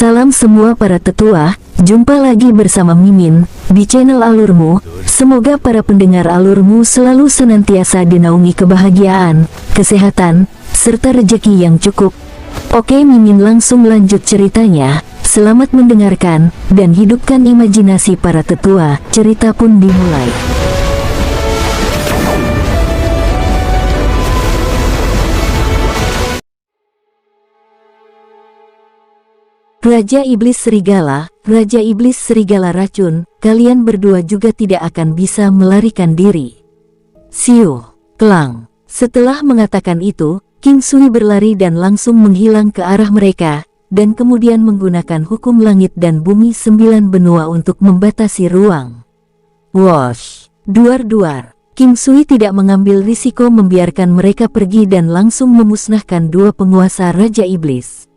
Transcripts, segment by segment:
Salam semua para tetua, jumpa lagi bersama Mimin di channel Alurmu. Semoga para pendengar Alurmu selalu senantiasa dinaungi kebahagiaan, kesehatan, serta rezeki yang cukup. Oke, Mimin langsung lanjut ceritanya. Selamat mendengarkan dan hidupkan imajinasi para tetua. Cerita pun dimulai. Raja Iblis Serigala, Raja Iblis Serigala racun, kalian berdua juga tidak akan bisa melarikan diri. Siu, kelang. Setelah mengatakan itu, King Sui berlari dan langsung menghilang ke arah mereka, dan kemudian menggunakan hukum langit dan bumi 9 benua untuk membatasi ruang. Wosh, duar-duar. King Sui tidak mengambil risiko membiarkan mereka pergi dan langsung memusnahkan dua penguasa Raja Iblis.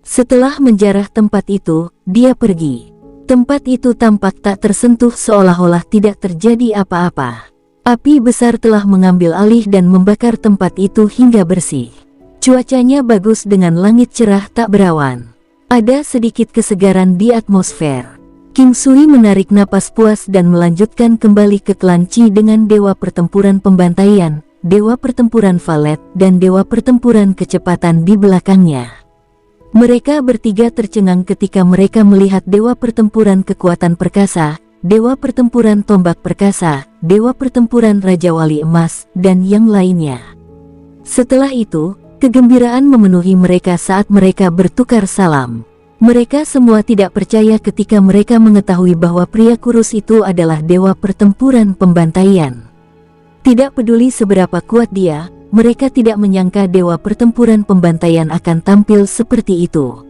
Setelah menjarah tempat itu, dia pergi. Tempat itu tampak tak tersentuh seolah-olah tidak terjadi apa-apa. Api besar telah mengambil alih dan membakar tempat itu hingga bersih. Cuacanya bagus dengan langit cerah tak berawan. Ada sedikit kesegaran di atmosfer. King Sui menarik napas puas dan melanjutkan kembali ke klan Qi dengan Dewa Pertempuran Pembantaian, Dewa Pertempuran Valet, dan Dewa Pertempuran Kecepatan di belakangnya. Mereka bertiga tercengang ketika mereka melihat Dewa Pertempuran Kekuatan Perkasa, Dewa Pertempuran Tombak Perkasa, Dewa Pertempuran Raja Wali Emas, dan yang lainnya. Setelah itu, kegembiraan memenuhi mereka saat mereka bertukar salam. Mereka semua tidak percaya ketika mereka mengetahui bahwa pria kurus itu adalah Dewa Pertempuran Pembantaian. Tidak peduli seberapa kuat dia, mereka tidak menyangka Dewa Pertempuran Pembantaian akan tampil seperti itu.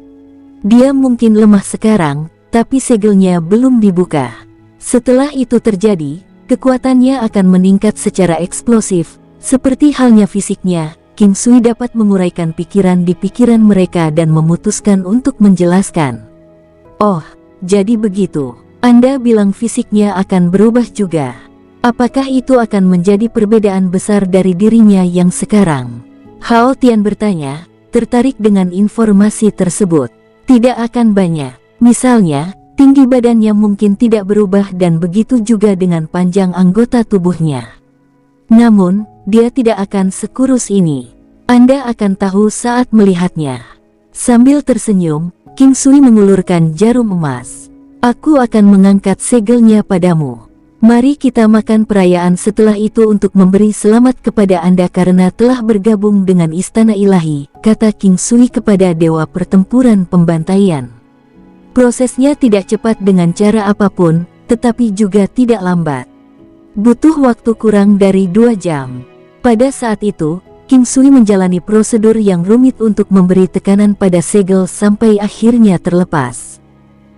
Dia mungkin lemah sekarang, tapi segelnya belum dibuka. Setelah itu terjadi, kekuatannya akan meningkat secara eksplosif. Seperti halnya fisiknya, King Sui dapat menguraikan pikiran di pikiran mereka dan memutuskan untuk menjelaskan. Oh, jadi begitu. Anda bilang fisiknya akan berubah juga. Apakah itu akan menjadi perbedaan besar dari dirinya yang sekarang? Hao Tian bertanya, tertarik dengan informasi tersebut. Tidak akan banyak. Misalnya, tinggi badannya mungkin tidak berubah dan begitu juga dengan panjang anggota tubuhnya. Namun, dia tidak akan sekurus ini. Anda akan tahu saat melihatnya. Sambil tersenyum, King Sui mengulurkan jarum emas. Aku akan mengangkat segelnya padamu. Mari kita makan perayaan setelah itu untuk memberi selamat kepada Anda karena telah bergabung dengan Istana Ilahi, kata King Sui kepada Dewa Pertempuran Pembantaian. Prosesnya tidak cepat dengan cara apapun, tetapi juga tidak lambat. Butuh waktu kurang dari 2 jam. Pada saat itu, King Sui menjalani prosedur yang rumit untuk memberi tekanan pada segel sampai akhirnya terlepas.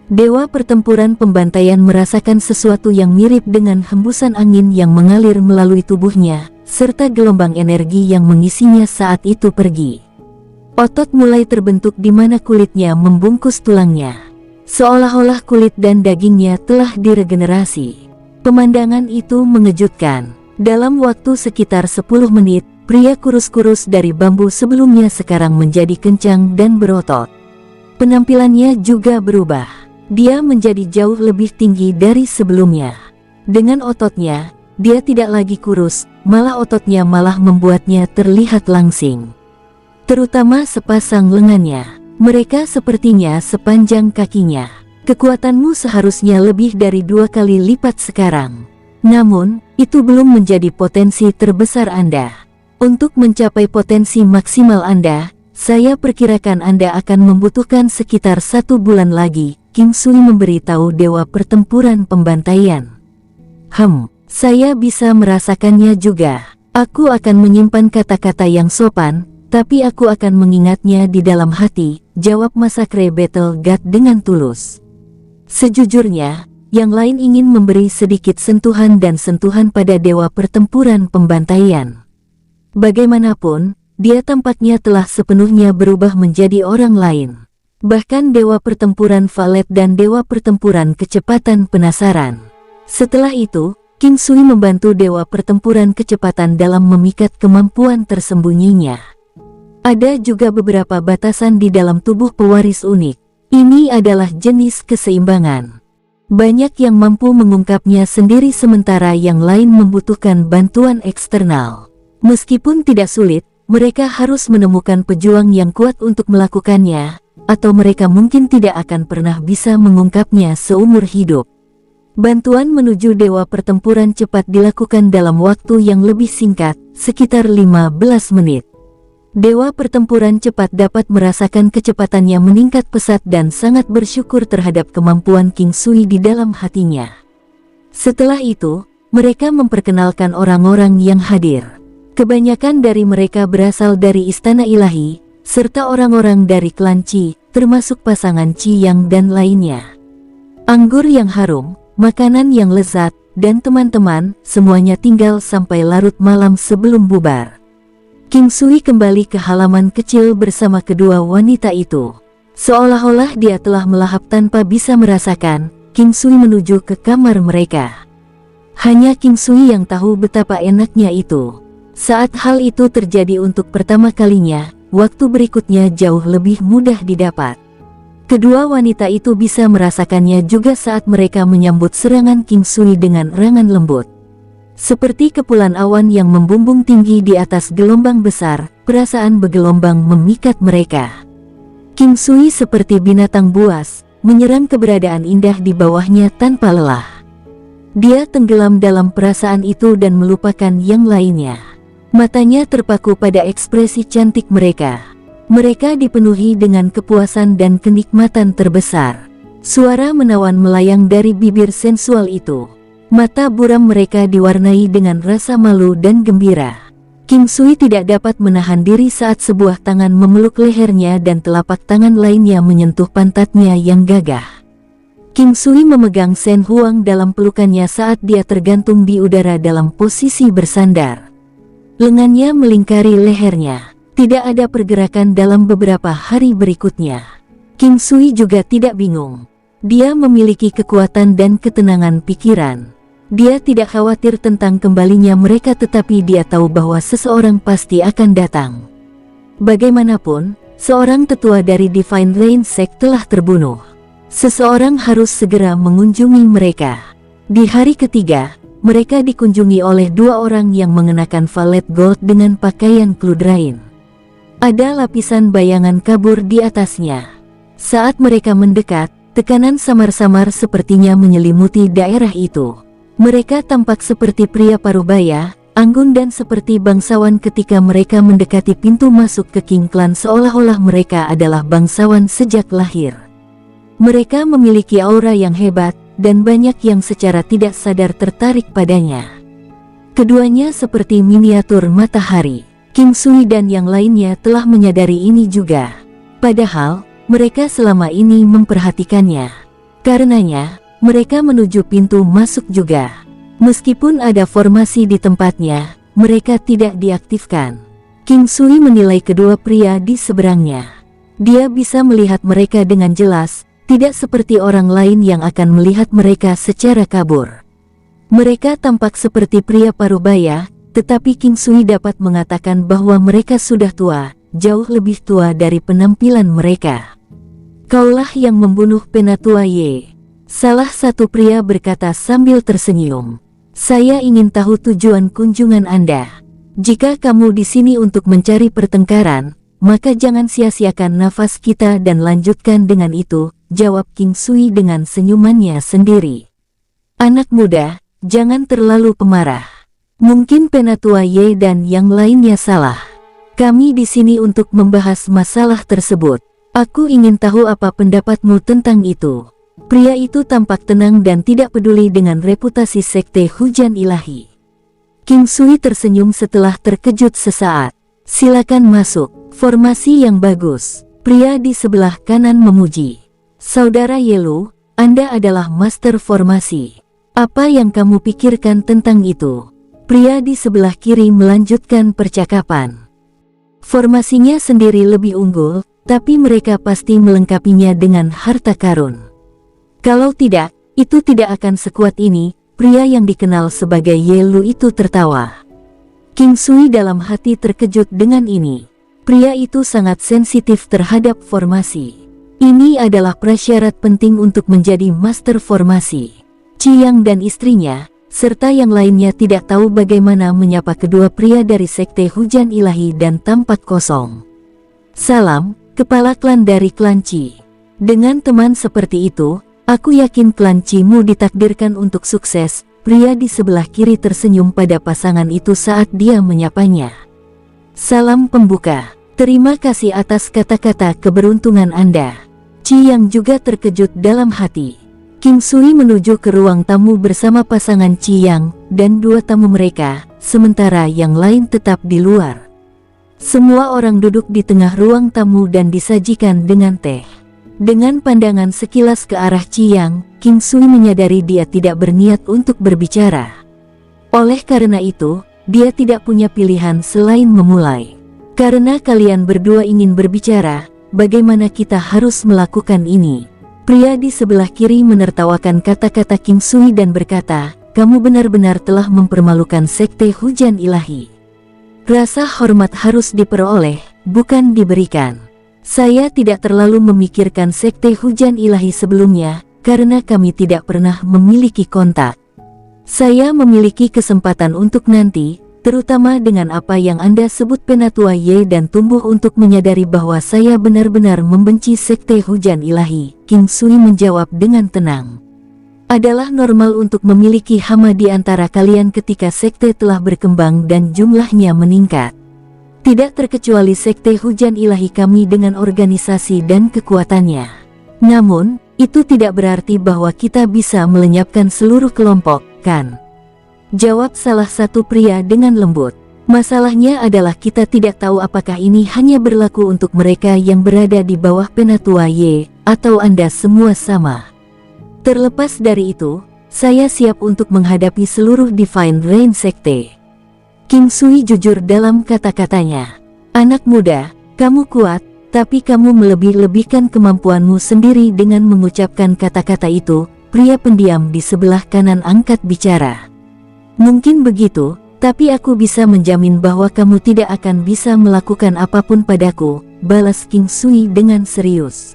Dewa Pertempuran Pembantaian merasakan sesuatu yang mirip dengan hembusan angin yang mengalir melalui tubuhnya, serta gelombang energi yang mengisinya saat itu pergi. Otot mulai terbentuk di mana kulitnya membungkus tulangnya. Seolah-olah kulit dan dagingnya telah diregenerasi. Pemandangan itu mengejutkan. Dalam waktu sekitar 10 menit, pria kurus-kurus dari bambu sebelumnya sekarang menjadi kencang dan berotot. Penampilannya juga berubah. Dia menjadi jauh lebih tinggi dari sebelumnya. Dengan ototnya, dia tidak lagi kurus, malah ototnya malah membuatnya terlihat langsing. Terutama sepasang lengannya. Mereka sepertinya sepanjang kakinya. Kekuatanmu seharusnya lebih dari 2 kali lipat sekarang. Namun, itu belum menjadi potensi terbesar Anda. Untuk mencapai potensi maksimal Anda, saya perkirakan Anda akan membutuhkan sekitar 1 bulan lagi. King Sui memberitahu Dewa Pertempuran Pembantaian. Saya bisa merasakannya juga. Aku akan menyimpan kata-kata yang sopan, tapi aku akan mengingatnya di dalam hati, jawab Masakre Battle God dengan tulus. Sejujurnya, yang lain ingin memberi sedikit sentuhan dan sentuhan pada Dewa Pertempuran Pembantaian. Bagaimanapun, dia tampaknya telah sepenuhnya berubah menjadi orang lain. Bahkan Dewa Pertempuran Valet dan Dewa Pertempuran Kecepatan penasaran. Setelah itu, King Sui membantu Dewa Pertempuran Kecepatan dalam memikat kemampuan tersembunyinya. Ada juga beberapa batasan di dalam tubuh pewaris unik. Ini adalah jenis keseimbangan. Banyak yang mampu mengungkapnya sendiri sementara yang lain membutuhkan bantuan eksternal. Meskipun tidak sulit, mereka harus menemukan pejuang yang kuat untuk melakukannya, atau mereka mungkin tidak akan pernah bisa mengungkapnya seumur hidup. Bantuan menuju dewa pertempuran cepat dilakukan dalam waktu yang lebih singkat, sekitar 15 menit. Dewa pertempuran cepat dapat merasakan kecepatannya meningkat pesat dan sangat bersyukur terhadap kemampuan King Sui di dalam hatinya. Setelah itu, mereka memperkenalkan orang-orang yang hadir. Kebanyakan dari mereka berasal dari Istana Ilahi, serta orang-orang dari klan Qi, termasuk pasangan Qi Yang dan lainnya. Anggur yang harum, makanan yang lezat, dan teman-teman, semuanya tinggal sampai larut malam sebelum bubar. King Sui kembali ke halaman kecil bersama kedua wanita itu. Seolah-olah dia telah melahap tanpa bisa merasakan, King Sui menuju ke kamar mereka. Hanya King Sui yang tahu betapa enaknya itu. Saat hal itu terjadi untuk pertama kalinya, waktu berikutnya jauh lebih mudah didapat. Kedua wanita itu bisa merasakannya juga saat mereka menyambut serangan King Sui dengan erangan lembut. Seperti kepulan awan yang membumbung tinggi di atas gelombang besar, perasaan bergelombang memikat mereka. King Sui seperti binatang buas, menyerang keberadaan indah di bawahnya tanpa lelah. Dia tenggelam dalam perasaan itu dan melupakan yang lainnya. Matanya terpaku pada ekspresi cantik mereka. Mereka dipenuhi dengan kepuasan dan kenikmatan terbesar. Suara menawan melayang dari bibir sensual itu. Mata buram mereka diwarnai dengan rasa malu dan gembira. King Sui tidak dapat menahan diri saat sebuah tangan memeluk lehernya dan telapak tangan lainnya menyentuh pantatnya yang gagah. King Sui memegang Shen Huang dalam pelukannya saat dia tergantung di udara dalam posisi bersandar. Lengannya melingkari lehernya. Tidak ada pergerakan dalam beberapa hari berikutnya. King Sui juga tidak bingung. Dia memiliki kekuatan dan ketenangan pikiran. Dia tidak khawatir tentang kembalinya mereka, tetapi dia tahu bahwa seseorang pasti akan datang. Bagaimanapun, seorang tetua dari Divine Rain Sect telah terbunuh. Seseorang harus segera mengunjungi mereka. Di hari ketiga, mereka dikunjungi oleh dua orang yang mengenakan valet gold dengan pakaian kludrain. Ada lapisan bayangan kabur di atasnya. Saat mereka mendekat, tekanan samar-samar sepertinya menyelimuti daerah itu. Mereka tampak seperti pria parubaya, anggun dan seperti bangsawan ketika mereka mendekati pintu masuk ke King Clan, seolah-olah mereka adalah bangsawan sejak lahir. Mereka memiliki aura yang hebat, dan banyak yang secara tidak sadar tertarik padanya. Keduanya seperti miniatur matahari. King Sui dan yang lainnya telah menyadari ini juga. Padahal, mereka selama ini memperhatikannya. Karenanya, mereka menuju pintu masuk juga. Meskipun ada formasi di tempatnya, mereka tidak diaktifkan. King Sui menilai kedua pria di seberangnya. Dia bisa melihat mereka dengan jelas, tidak seperti orang lain yang akan melihat mereka secara kabur. Mereka tampak seperti pria parubaya, tetapi King Sui dapat mengatakan bahwa mereka sudah tua, jauh lebih tua dari penampilan mereka. "Kaulah yang membunuh Penatua Ye," salah satu pria berkata sambil tersenyum. "Saya ingin tahu tujuan kunjungan Anda. Jika kamu di sini untuk mencari pertengkaran, maka jangan sia-siakan nafas kita dan lanjutkan dengan itu," jawab King Sui dengan senyumannya sendiri. "Anak muda, jangan terlalu pemarah. Mungkin Penatua Ye dan yang lainnya salah. Kami di sini untuk membahas masalah tersebut. Aku ingin tahu apa pendapatmu tentang itu." Pria itu tampak tenang dan tidak peduli dengan reputasi sekte hujan ilahi. King Sui tersenyum setelah terkejut sesaat. "Silakan masuk, formasi yang bagus." Pria di sebelah kanan memuji. "Saudara Yelu, Anda adalah master formasi. Apa yang kamu pikirkan tentang itu?" Pria di sebelah kiri melanjutkan percakapan. "Formasinya sendiri lebih unggul, tapi mereka pasti melengkapinya dengan harta karun. Kalau tidak, itu tidak akan sekuat ini." Pria yang dikenal sebagai Yelu itu tertawa. King Sui dalam hati terkejut dengan ini. Pria itu sangat sensitif terhadap formasi. Ini adalah prasyarat penting untuk menjadi master formasi. Chiang dan istrinya, serta yang lainnya tidak tahu bagaimana menyapa kedua pria dari Sekte Hujan Ilahi dan tampak kosong. Salam, kepala klan dari klan Qi. Dengan teman seperti itu, aku yakin klan Qi-mu ditakdirkan untuk sukses. Pria di sebelah kiri tersenyum pada pasangan itu saat dia menyapanya. Salam pembuka. Terima kasih atas kata-kata keberuntungan Anda. Chiang juga terkejut dalam hati. King Sui menuju ke ruang tamu bersama pasangan Chiang dan dua tamu mereka, sementara yang lain tetap di luar. Semua orang duduk di tengah ruang tamu dan disajikan dengan teh. Dengan pandangan sekilas ke arah Chiang, King Sui menyadari dia tidak berniat untuk berbicara. Oleh karena itu, dia tidak punya pilihan selain memulai. Karena kalian berdua ingin berbicara, bagaimana kita harus melakukan ini? Pria di sebelah kiri menertawakan kata-kata King Sui dan berkata, kamu benar-benar telah mempermalukan Sekte Hujan Ilahi. Rasa hormat harus diperoleh, bukan diberikan. Saya tidak terlalu memikirkan Sekte Hujan Ilahi sebelumnya, karena kami tidak pernah memiliki kontak. Saya memiliki kesempatan untuk nanti, terutama dengan apa yang Anda sebut Penatua Ye dan tumbuh untuk menyadari bahwa saya benar-benar membenci Sekte Hujan Ilahi. King Sui menjawab dengan tenang. Adalah normal untuk memiliki hama di antara kalian ketika sekte telah berkembang dan jumlahnya meningkat. Tidak terkecuali Sekte Hujan Ilahi kami dengan organisasi dan kekuatannya. Namun, itu tidak berarti bahwa kita bisa melenyapkan seluruh kelompok, kan? Jawab salah satu pria dengan lembut. Masalahnya adalah kita tidak tahu apakah ini hanya berlaku untuk mereka yang berada di bawah Penatua Ye, atau Anda semua sama. Terlepas dari itu, saya siap untuk menghadapi seluruh Divine Rain Sekte. King Sui jujur dalam kata-katanya. Anak muda, kamu kuat, tapi kamu melebih-lebihkan kemampuanmu sendiri dengan mengucapkan kata-kata itu. Pria pendiam di sebelah kanan angkat bicara. Mungkin begitu, tapi aku bisa menjamin bahwa kamu tidak akan bisa melakukan apapun padaku, balas King Sui dengan serius.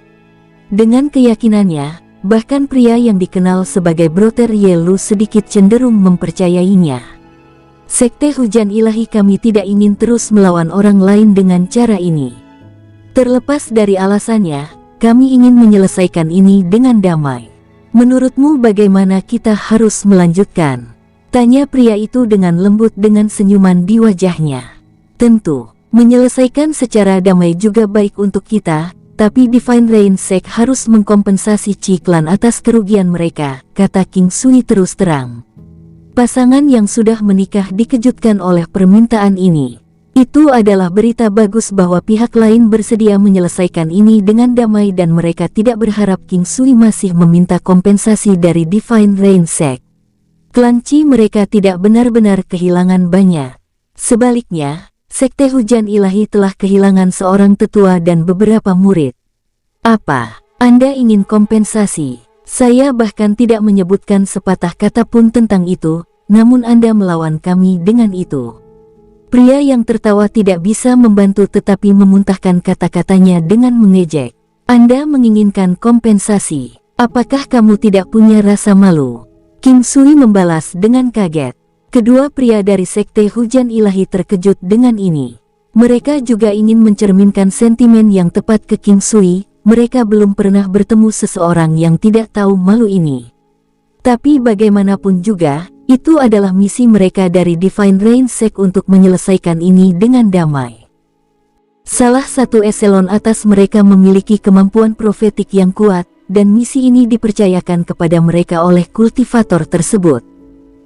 Dengan keyakinannya, bahkan pria yang dikenal sebagai Brother Ye Lu sedikit cenderung mempercayainya. Sekte Hujan Ilahi kami tidak ingin terus melawan orang lain dengan cara ini. Terlepas dari alasannya, kami ingin menyelesaikan ini dengan damai. Menurutmu bagaimana kita harus melanjutkan? Tanya pria itu dengan lembut dengan senyuman di wajahnya. Tentu, menyelesaikan secara damai juga baik untuk kita, tapi Divine Rain Sect harus mengkompensasi Qi Clan atas kerugian mereka, kata King Sui terus terang. Pasangan yang sudah menikah dikejutkan oleh permintaan ini. Itu adalah berita bagus bahwa pihak lain bersedia menyelesaikan ini dengan damai dan mereka tidak berharap King Sui masih meminta kompensasi dari Divine Rain Sect. Klan Qi mereka tidak benar-benar kehilangan banyak. Sebaliknya, Sekte Hujan Ilahi telah kehilangan seorang tetua dan beberapa murid. Apa? Anda ingin kompensasi? Saya bahkan tidak menyebutkan sepatah kata pun tentang itu, namun Anda melawan kami dengan itu. Pria yang tertawa tidak bisa membantu tetapi memuntahkan kata-katanya dengan mengejek. Anda menginginkan kompensasi. Apakah kamu tidak punya rasa malu? King Sui membalas dengan kaget. Kedua pria dari Sekte Hujan Ilahi terkejut dengan ini. Mereka juga ingin mencerminkan sentimen yang tepat ke King Sui. Mereka belum pernah bertemu seseorang yang tidak tahu malu ini. Tapi bagaimanapun juga, itu adalah misi mereka dari Divine Rain Sect untuk menyelesaikan ini dengan damai. Salah satu eselon atas mereka memiliki kemampuan profetik yang kuat, dan misi ini dipercayakan kepada mereka oleh kultivator tersebut.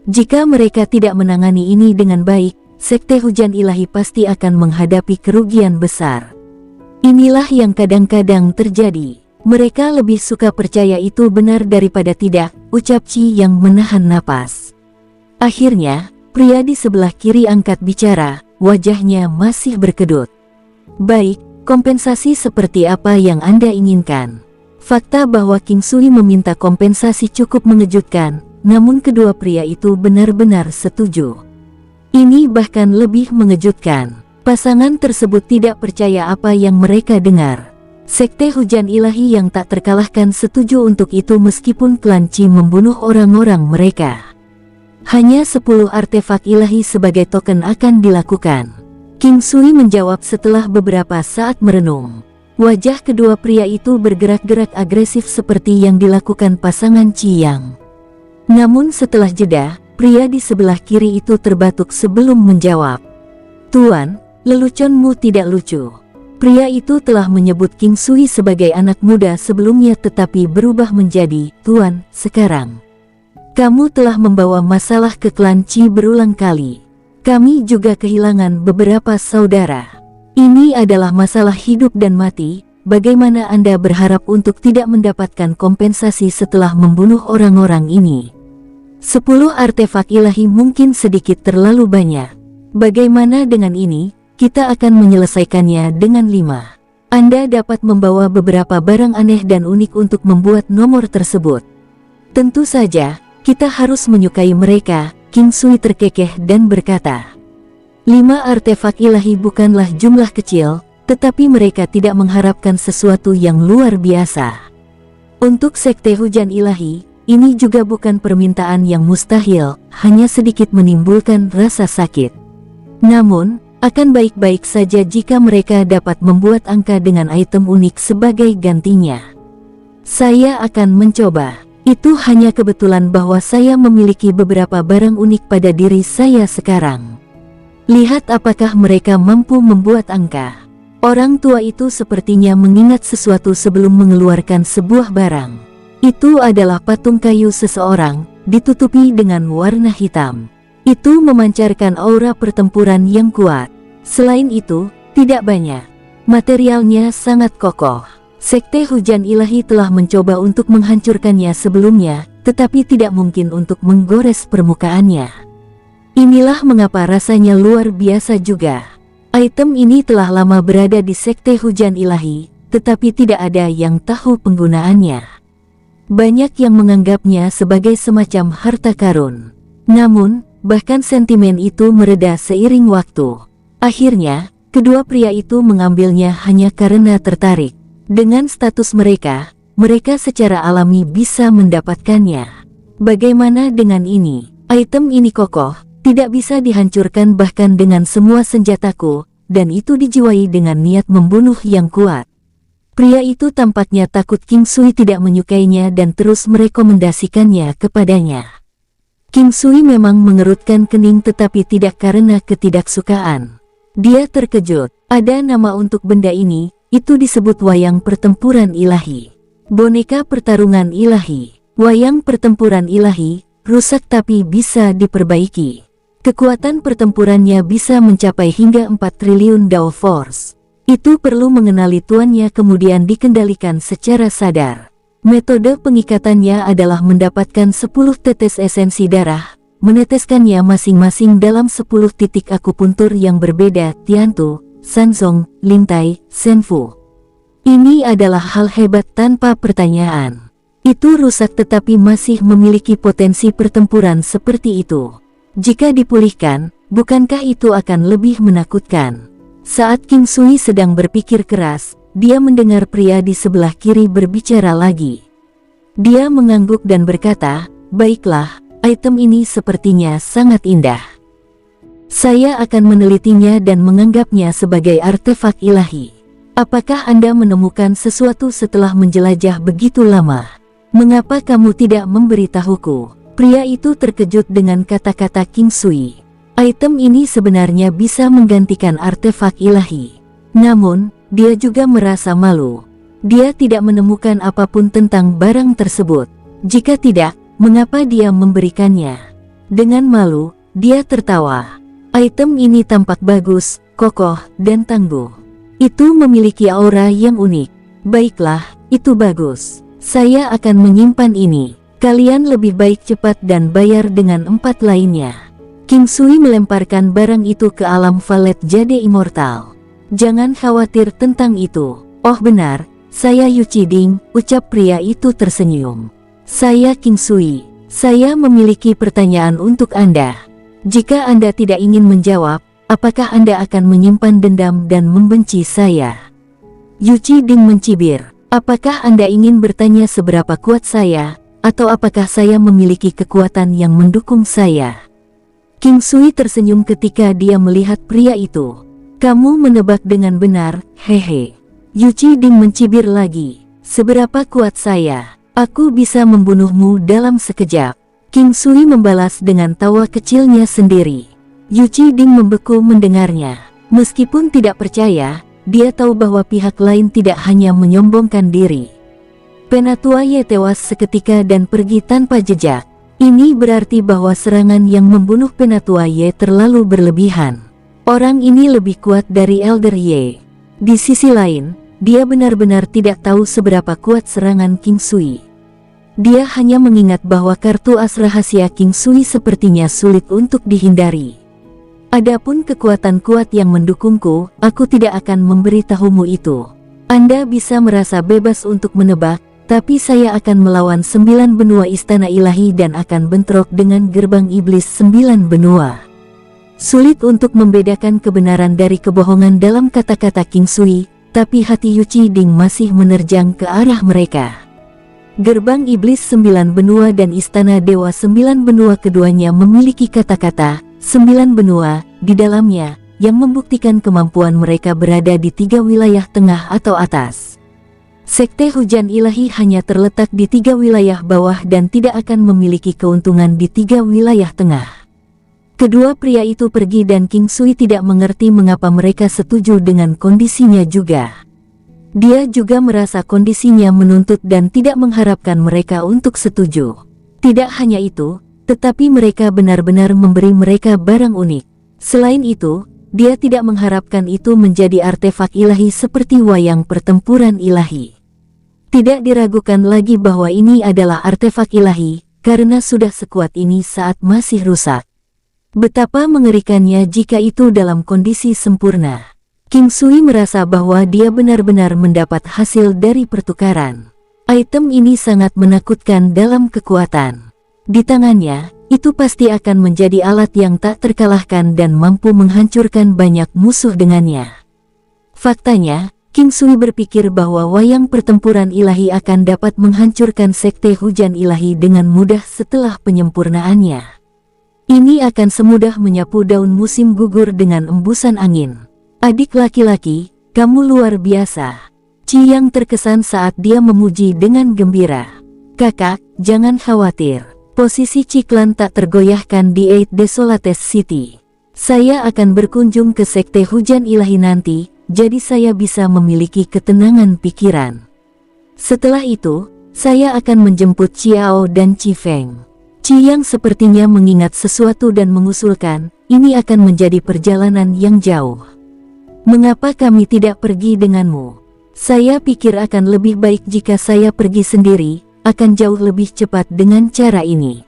Jika mereka tidak menangani ini dengan baik, Sekte Hujan Ilahi pasti akan menghadapi kerugian besar. Inilah yang kadang-kadang terjadi. Mereka lebih suka percaya itu benar daripada tidak, ucap Qi yang menahan napas. Akhirnya, pria di sebelah kiri angkat bicara, wajahnya masih berkedut. Baik, kompensasi seperti apa yang Anda inginkan? Fakta bahwa King Sui meminta kompensasi cukup mengejutkan, namun kedua pria itu benar-benar setuju. Ini bahkan lebih mengejutkan. Pasangan tersebut tidak percaya apa yang mereka dengar. Sekte Hujan Ilahi yang tak terkalahkan setuju untuk itu meskipun klan Qi membunuh orang-orang mereka. Hanya 10 artefak ilahi sebagai token akan dilakukan. King Sui menjawab setelah beberapa saat merenung. Wajah kedua pria itu bergerak-gerak agresif seperti yang dilakukan pasangan Qi Yang. Namun setelah jeda, pria di sebelah kiri itu terbatuk sebelum menjawab. Tuan, leluconmu tidak lucu. Pria itu telah menyebut King Sui sebagai anak muda sebelumnya tetapi berubah menjadi Tuan sekarang. Kamu telah membawa masalah ke klan Qi berulang kali. Kami juga kehilangan beberapa saudara. Ini adalah masalah hidup dan mati. Bagaimana Anda berharap untuk tidak mendapatkan kompensasi setelah membunuh orang-orang ini? 10 artefak ilahi mungkin sedikit terlalu banyak. Bagaimana dengan ini? Kita akan menyelesaikannya dengan 5. Anda dapat membawa beberapa barang aneh dan unik untuk membuat nomor tersebut. Tentu saja, kita harus menyukai mereka. King Sui terkekeh dan berkata. 5 artefak ilahi bukanlah jumlah kecil, tetapi mereka tidak mengharapkan sesuatu yang luar biasa. Untuk Sekte Hujan Ilahi, ini juga bukan permintaan yang mustahil, hanya sedikit menimbulkan rasa sakit. Namun, akan baik-baik saja jika mereka dapat membuat angka dengan item unik sebagai gantinya. Saya akan mencoba. Itu hanya kebetulan bahwa saya memiliki beberapa barang unik pada diri saya sekarang. Lihat apakah mereka mampu membuat angka. Orang tua itu sepertinya mengingat sesuatu sebelum mengeluarkan sebuah barang. Itu adalah patung kayu seseorang, ditutupi dengan warna hitam. Itu memancarkan aura pertempuran yang kuat. Selain itu, tidak banyak. Materialnya sangat kokoh. Sekte Hujan Ilahi telah mencoba untuk menghancurkannya sebelumnya, tetapi tidak mungkin untuk menggores permukaannya. Inilah mengapa rasanya luar biasa juga. Item ini telah lama berada di Sekte Hujan Ilahi, tetapi tidak ada yang tahu penggunaannya. Banyak yang menganggapnya sebagai semacam harta karun. Namun, bahkan sentimen itu mereda seiring waktu. Akhirnya, kedua pria itu mengambilnya hanya karena tertarik. Dengan status mereka, mereka secara alami bisa mendapatkannya. Bagaimana dengan ini? Item ini kokoh, tidak bisa dihancurkan bahkan dengan semua senjataku, dan itu dijiwai dengan niat membunuh yang kuat. Pria itu tampaknya takut King Sui tidak menyukainya dan terus merekomendasikannya kepadanya. King Sui memang mengerutkan kening tetapi tidak karena ketidaksukaan. Dia terkejut. Ada nama untuk benda ini, itu disebut wayang pertempuran ilahi. Boneka pertarungan ilahi. Wayang pertempuran ilahi, rusak tapi bisa diperbaiki. Kekuatan pertempurannya bisa mencapai hingga 4 triliun Dao Force. Itu perlu mengenali tuannya kemudian dikendalikan secara sadar. Metode pengikatannya adalah mendapatkan 10 tetes esensi darah, meneteskannya masing-masing dalam 10 titik akupuntur yang berbeda, Tiantu, Sanzong, Lintai, Senfu. Ini adalah hal hebat tanpa pertanyaan. Itu rusak tetapi masih memiliki potensi pertempuran seperti itu. Jika dipulihkan, bukankah itu akan lebih menakutkan? Saat King Sui sedang berpikir keras, dia mendengar pria di sebelah kiri berbicara lagi. Dia mengangguk dan berkata, "Baiklah, item ini sepertinya sangat indah. Saya akan menelitinya dan menganggapnya sebagai artefak ilahi. Apakah Anda menemukan sesuatu setelah menjelajah begitu lama? Mengapa kamu tidak memberitahuku?" Pria itu terkejut dengan kata-kata King Sui. Item ini sebenarnya bisa menggantikan artefak ilahi. Namun, dia juga merasa malu. Dia tidak menemukan apapun tentang barang tersebut. Jika tidak, mengapa dia memberikannya? Dengan malu, dia tertawa. Item ini tampak bagus, kokoh, dan tangguh. Itu memiliki aura yang unik. Baiklah, itu bagus. Saya akan menyimpan ini. Kalian lebih baik cepat dan bayar dengan 4 lainnya. King Sui melemparkan barang itu ke alam valet jade immortal. Jangan khawatir tentang itu. Oh benar, saya Yu Qiding, ucap pria itu tersenyum. Saya King Sui. Saya memiliki pertanyaan untuk Anda. Jika Anda tidak ingin menjawab, apakah Anda akan menyimpan dendam dan membenci saya? Yu Qiding mencibir. Apakah Anda ingin bertanya seberapa kuat saya, atau apakah saya memiliki kekuatan yang mendukung saya? King Sui tersenyum ketika dia melihat pria itu. Kamu menebak dengan benar, hehe. Yu Qiding mencibir lagi. Seberapa kuat saya? Aku bisa membunuhmu dalam sekejap. King Sui membalas dengan tawa kecilnya sendiri. Yu Qiding membeku mendengarnya. Meskipun tidak percaya, dia tahu bahwa pihak lain tidak hanya menyombongkan diri. Penatua Ye tewas seketika dan pergi tanpa jejak. Ini berarti bahwa serangan yang membunuh Penatua Ye terlalu berlebihan. Orang ini lebih kuat dari Elder Ye. Di sisi lain, dia benar-benar tidak tahu seberapa kuat serangan King Sui. Dia hanya mengingat bahwa kartu as rahasia King Sui sepertinya sulit untuk dihindari. Adapun kekuatan kuat yang mendukungku, aku tidak akan memberitahumu itu. Anda bisa merasa bebas untuk menebak, tapi saya akan melawan 9 benua istana ilahi dan akan bentrok dengan gerbang iblis 9 benua. Sulit untuk membedakan kebenaran dari kebohongan dalam kata-kata King Sui, tapi hati Yu Qiding masih menerjang ke arah mereka. Gerbang iblis 9 benua dan istana dewa 9 benua keduanya memiliki kata-kata 9 benua di dalamnya, yang membuktikan kemampuan mereka berada di 3 wilayah tengah atau atas. Sekte hujan ilahi hanya terletak di 3 wilayah bawah dan tidak akan memiliki keuntungan di 3 wilayah tengah. Kedua pria itu pergi dan King Sui tidak mengerti mengapa mereka setuju dengan kondisinya juga. Dia juga merasa kondisinya menuntut dan tidak mengharapkan mereka untuk setuju. Tidak hanya itu, tetapi mereka benar-benar memberi mereka barang unik. Selain itu, dia tidak mengharapkan itu menjadi artefak ilahi seperti wayang pertempuran ilahi. Tidak diragukan lagi bahwa ini adalah artefak ilahi, karena sudah sekuat ini saat masih rusak. Betapa mengerikannya jika itu dalam kondisi sempurna. King Sui merasa bahwa dia benar-benar mendapat hasil dari pertukaran. Item ini sangat menakutkan dalam kekuatan. Di tangannya, itu pasti akan menjadi alat yang tak terkalahkan dan mampu menghancurkan banyak musuh dengannya. Faktanya, King Sui berpikir bahwa wayang pertempuran ilahi akan dapat menghancurkan sekte hujan ilahi dengan mudah setelah penyempurnaannya. Ini akan semudah menyapu daun musim gugur dengan embusan angin. Adik laki-laki, kamu luar biasa. Qi Yang terkesan saat dia memuji dengan gembira. Kakak, jangan khawatir. Posisi Ciklan tak tergoyahkan di Eight Desolates City. Saya akan berkunjung ke sekte hujan ilahi nanti, jadi saya bisa memiliki ketenangan pikiran. Setelah itu, saya akan menjemput Xiao dan Qi Feng. Qi Yang sepertinya mengingat sesuatu dan mengusulkan, ini akan menjadi perjalanan yang jauh. Mengapa kami tidak pergi denganmu? Saya pikir akan lebih baik jika saya pergi sendiri, akan jauh lebih cepat dengan cara ini.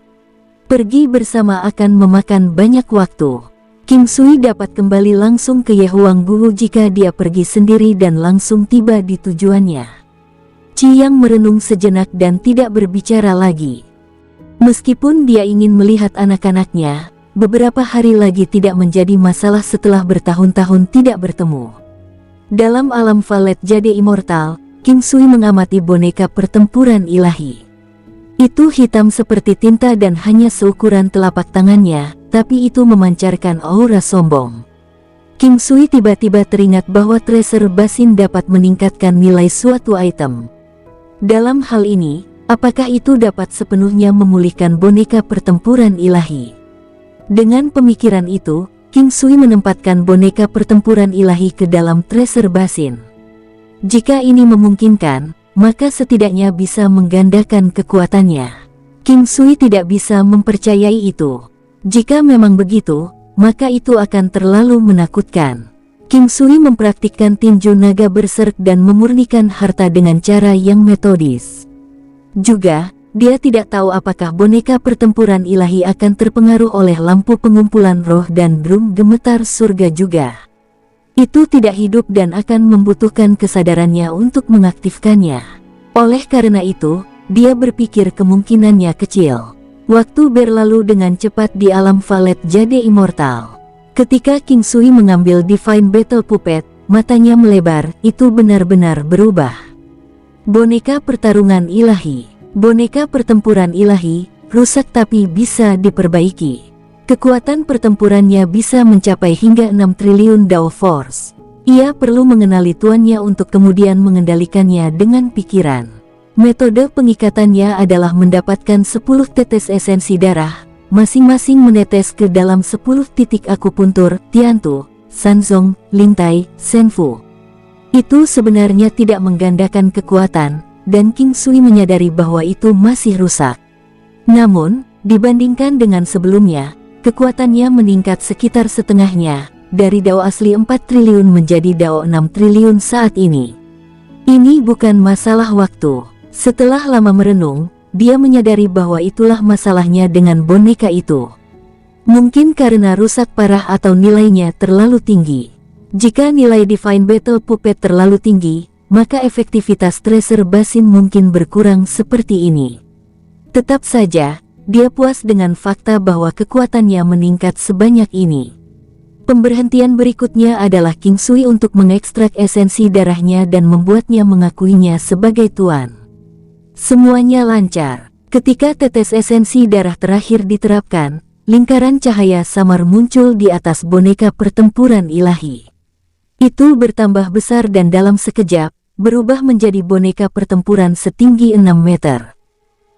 Pergi bersama akan memakan banyak waktu. King Sui dapat kembali langsung ke Yehuang Gu jika dia pergi sendiri dan langsung tiba di tujuannya. Qi Yang merenung sejenak dan tidak berbicara lagi. Meskipun dia ingin melihat anak-anaknya, beberapa hari lagi tidak menjadi masalah setelah bertahun-tahun tidak bertemu. Dalam alam Valet Jade Immortal, King Sui mengamati boneka pertempuran ilahi. Itu hitam seperti tinta dan hanya seukuran telapak tangannya, tapi itu memancarkan aura sombong. King Sui tiba-tiba teringat bahwa treasure basin dapat meningkatkan nilai suatu item. Dalam hal ini, apakah itu dapat sepenuhnya memulihkan boneka pertempuran ilahi? Dengan pemikiran itu, King Sui menempatkan boneka pertempuran ilahi ke dalam treasure basin. Jika ini memungkinkan, maka setidaknya bisa menggandakan kekuatannya. King Sui tidak bisa mempercayai itu. Jika memang begitu, maka itu akan terlalu menakutkan. King Sui mempraktikkan tinju naga berserk dan memurnikan harta dengan cara yang metodis. Juga, dia tidak tahu apakah boneka pertempuran ilahi akan terpengaruh oleh lampu pengumpulan roh dan drum gemetar surga juga. Itu tidak hidup dan akan membutuhkan kesadarannya untuk mengaktifkannya. Oleh karena itu, dia berpikir kemungkinannya kecil. Waktu berlalu dengan cepat di alam Valet Jade Immortal. Ketika King Sui mengambil Divine Battle Puppet, matanya melebar, itu benar-benar berubah. Boneka pertarungan ilahi. Boneka pertempuran ilahi, rusak tapi bisa diperbaiki. Kekuatan pertempurannya bisa mencapai hingga 6 triliun Dao Force. Ia perlu mengenali tuannya untuk kemudian mengendalikannya dengan pikiran. Metode pengikatannya adalah mendapatkan 10 tetes esensi darah, masing-masing menetes ke dalam 10 titik akupuntur, Tiantu, Sanzong, Lingtai, Senfu. Itu sebenarnya tidak menggandakan kekuatan, dan King Sui menyadari bahwa itu masih rusak. Namun, dibandingkan dengan sebelumnya, kekuatannya meningkat sekitar setengahnya, dari Dao asli 4 triliun menjadi Dao 6 triliun saat ini. Ini bukan masalah waktu. Setelah lama merenung, dia menyadari bahwa itulah masalahnya dengan boneka itu. Mungkin karena rusak parah atau nilainya terlalu tinggi. Jika nilai Divine Battle Puppet terlalu tinggi, maka efektivitas Tracer Basin mungkin berkurang seperti ini. Tetap saja, dia puas dengan fakta bahwa kekuatannya meningkat sebanyak ini. Pemberhentian berikutnya adalah King Sui untuk mengekstrak esensi darahnya dan membuatnya mengakuinya sebagai tuan. Semuanya lancar. Ketika tetes esensi darah terakhir diterapkan, lingkaran cahaya samar muncul di atas boneka pertempuran ilahi. Itu bertambah besar dan dalam sekejap, berubah menjadi boneka pertempuran setinggi 6 meter.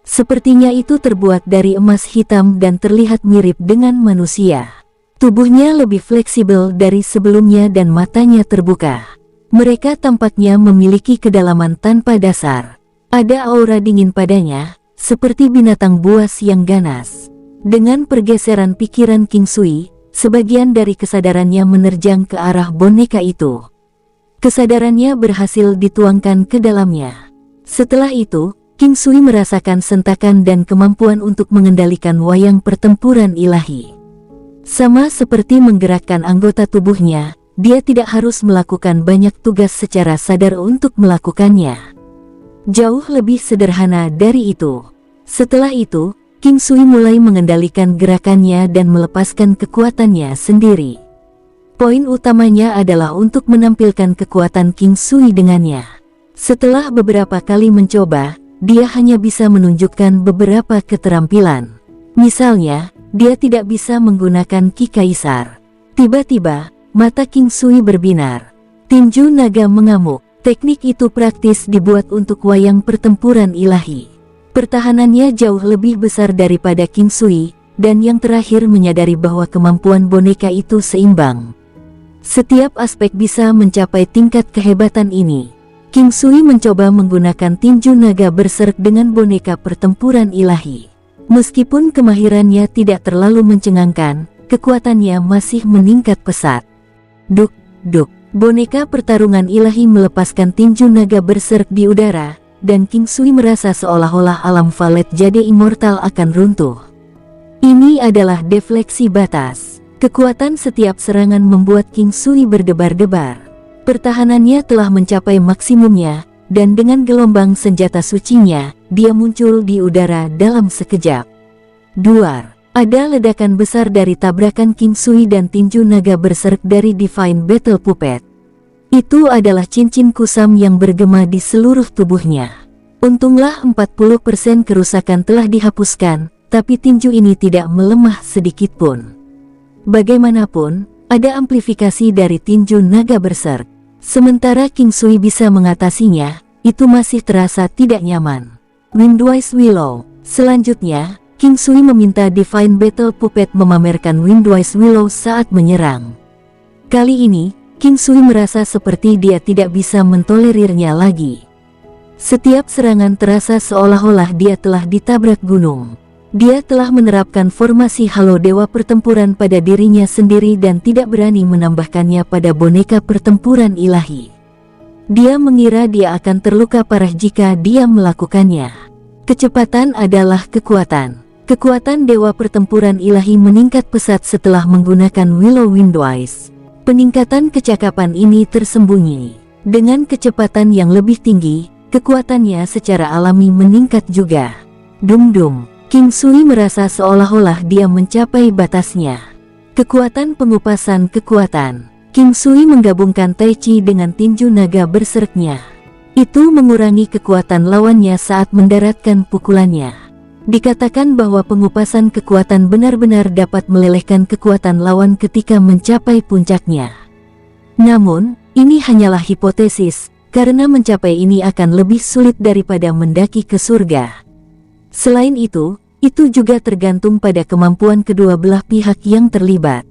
Sepertinya itu terbuat dari emas hitam dan terlihat mirip dengan manusia. Tubuhnya lebih fleksibel dari sebelumnya dan matanya terbuka. Mereka tampaknya memiliki kedalaman tanpa dasar. Ada aura dingin padanya, seperti binatang buas yang ganas. Dengan pergeseran pikiran King Sui, sebagian dari kesadarannya menerjang ke arah boneka itu. Kesadarannya berhasil dituangkan ke dalamnya. Setelah itu, King Sui merasakan sentakan dan kemampuan untuk mengendalikan wayang pertempuran ilahi. Sama seperti menggerakkan anggota tubuhnya, dia tidak harus melakukan banyak tugas secara sadar untuk melakukannya. Jauh lebih sederhana dari itu. Setelah itu, King Sui mulai mengendalikan gerakannya dan melepaskan kekuatannya sendiri. Poin utamanya adalah untuk menampilkan kekuatan King Sui dengannya. Setelah beberapa kali mencoba, dia hanya bisa menunjukkan beberapa keterampilan. Misalnya, dia tidak bisa menggunakan Ki Kaisar. Tiba-tiba, mata King Sui berbinar. Tinju naga mengamuk. Teknik itu praktis dibuat untuk wayang pertempuran ilahi. Pertahanannya jauh lebih besar daripada King Sui, dan yang terakhir menyadari bahwa kemampuan boneka itu seimbang. Setiap aspek bisa mencapai tingkat kehebatan ini. King Sui mencoba menggunakan tinju naga berserk dengan boneka pertempuran ilahi. Meskipun kemahirannya tidak terlalu mencengangkan, kekuatannya masih meningkat pesat. Duk, duk. Boneka pertarungan ilahi melepaskan tinju naga berserk di udara, dan King Sui merasa seolah-olah alam Valet Jade Immortal akan runtuh. Ini adalah defleksi batas. Kekuatan setiap serangan membuat King Sui berdebar-debar. Pertahanannya telah mencapai maksimumnya, dan dengan gelombang senjata sucinya, dia muncul di udara dalam sekejap. Duar. Ada ledakan besar dari tabrakan King Sui dan tinju naga berserk dari Divine Battle Puppet. Itu adalah cincin kusam yang bergema di seluruh tubuhnya. Untunglah 40% kerusakan telah dihapuskan, tapi tinju ini tidak melemah sedikitpun. Bagaimanapun, ada amplifikasi dari tinju naga berserk. Sementara King Sui bisa mengatasinya, itu masih terasa tidak nyaman. Windwise Willow. Selanjutnya, King Sui meminta Divine Battle Puppet memamerkan Windwise Willow saat menyerang. Kali ini, King Sui merasa seperti dia tidak bisa mentolerirnya lagi. Setiap serangan terasa seolah-olah dia telah ditabrak gunung. Dia telah menerapkan formasi halo dewa pertempuran pada dirinya sendiri dan tidak berani menambahkannya pada boneka pertempuran ilahi. Dia mengira dia akan terluka parah jika dia melakukannya. Kecepatan adalah kekuatan. Kekuatan dewa pertempuran ilahi meningkat pesat setelah menggunakan Willow Windwise. Peningkatan kecakapan ini tersembunyi. Dengan kecepatan yang lebih tinggi, kekuatannya secara alami meningkat juga. Dum-dum. King Sui merasa seolah-olah dia mencapai batasnya. Kekuatan pengupasan kekuatan. King Sui menggabungkan Tai Chi dengan tinju naga berserknya. Itu mengurangi kekuatan lawannya saat mendaratkan pukulannya. Dikatakan bahwa pengupasan kekuatan benar-benar dapat melelehkan kekuatan lawan ketika mencapai puncaknya. Namun, ini hanyalah hipotesis, karena mencapai ini akan lebih sulit daripada mendaki ke surga. Selain itu juga tergantung pada kemampuan kedua belah pihak yang terlibat.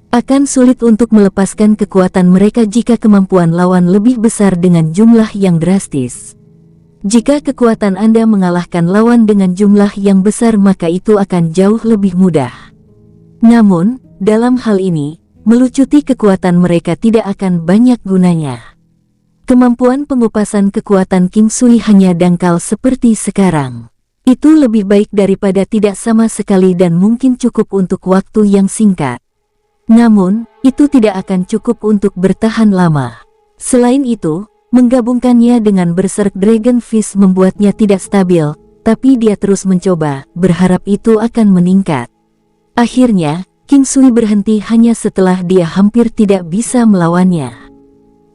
Akan sulit untuk melepaskan kekuatan mereka jika kemampuan lawan lebih besar dengan jumlah yang drastis. Jika kekuatan Anda mengalahkan lawan dengan jumlah yang besar, maka itu akan jauh lebih mudah. Namun, dalam hal ini, melucuti kekuatan mereka tidak akan banyak gunanya. Kemampuan pengupasan kekuatan King Sui hanya dangkal seperti sekarang. Itu lebih baik daripada tidak sama sekali dan mungkin cukup untuk waktu yang singkat. Namun, itu tidak akan cukup untuk bertahan lama. Selain itu, menggabungkannya dengan Berserk Dragon Fist membuatnya tidak stabil, tapi dia terus mencoba, berharap itu akan meningkat. Akhirnya, King Sui berhenti hanya setelah dia hampir tidak bisa melawannya.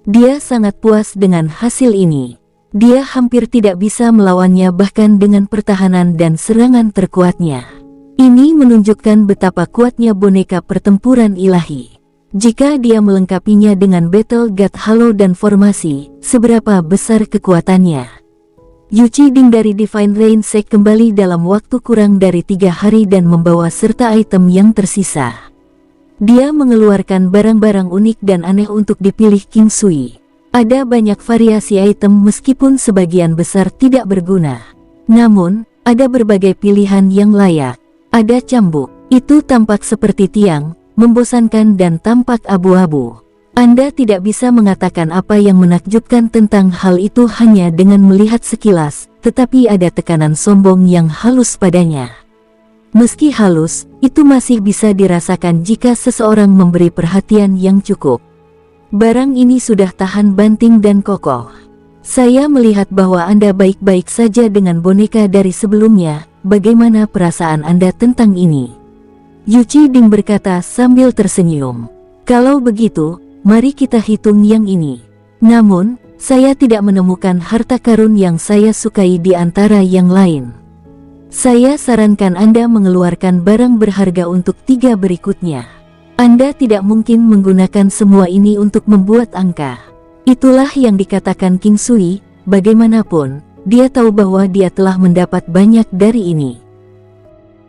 Dia sangat puas dengan hasil ini. Dia hampir tidak bisa melawannya bahkan dengan pertahanan dan serangan terkuatnya. Ini menunjukkan betapa kuatnya boneka pertempuran ilahi. Jika dia melengkapinya dengan Battle God Halo dan formasi, seberapa besar kekuatannya. Yu Qiding dari Divine Rain Sect kembali dalam waktu kurang dari 3 hari dan membawa serta item yang tersisa. Dia mengeluarkan barang-barang unik dan aneh untuk dipilih King Sui. Ada banyak variasi item meskipun sebagian besar tidak berguna. Namun, ada berbagai pilihan yang layak. Ada cambuk, itu tampak seperti tiang, membosankan dan tampak abu-abu. Anda tidak bisa mengatakan apa yang menakjubkan tentang hal itu hanya dengan melihat sekilas, tetapi ada tekanan sombong yang halus padanya. Meski halus, itu masih bisa dirasakan jika seseorang memberi perhatian yang cukup. Barang ini sudah tahan banting dan kokoh. Saya melihat bahwa Anda baik-baik saja dengan boneka dari sebelumnya. Bagaimana perasaan Anda tentang ini? Yu Qiding berkata sambil tersenyum. Kalau begitu, mari kita hitung yang ini. Namun, saya tidak menemukan harta karun yang saya sukai di antara yang lain. Saya sarankan Anda mengeluarkan barang berharga untuk 3 berikutnya. Anda tidak mungkin menggunakan semua ini untuk membuat angka. Itulah yang dikatakan King Sui, bagaimanapun. Dia tahu bahwa dia telah mendapat banyak dari ini.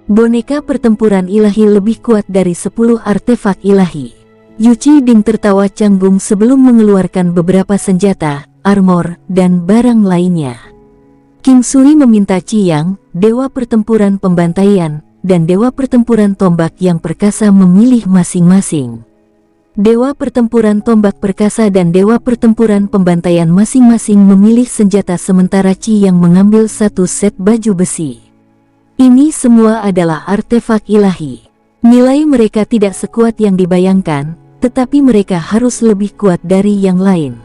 Boneka pertempuran ilahi lebih kuat dari 10 artefak ilahi. Yu Qiding tertawa canggung sebelum mengeluarkan beberapa senjata, armor, dan barang lainnya. King Sui meminta Qiyang, dewa pertempuran pembantaian, dan dewa pertempuran tombak yang perkasa memilih masing-masing. Dewa pertempuran tombak perkasa dan dewa pertempuran pembantaian masing-masing memilih senjata sementara Qi yang mengambil 1 set baju besi. Ini semua adalah artefak ilahi. Nilai mereka tidak sekuat yang dibayangkan, tetapi mereka harus lebih kuat dari yang lain.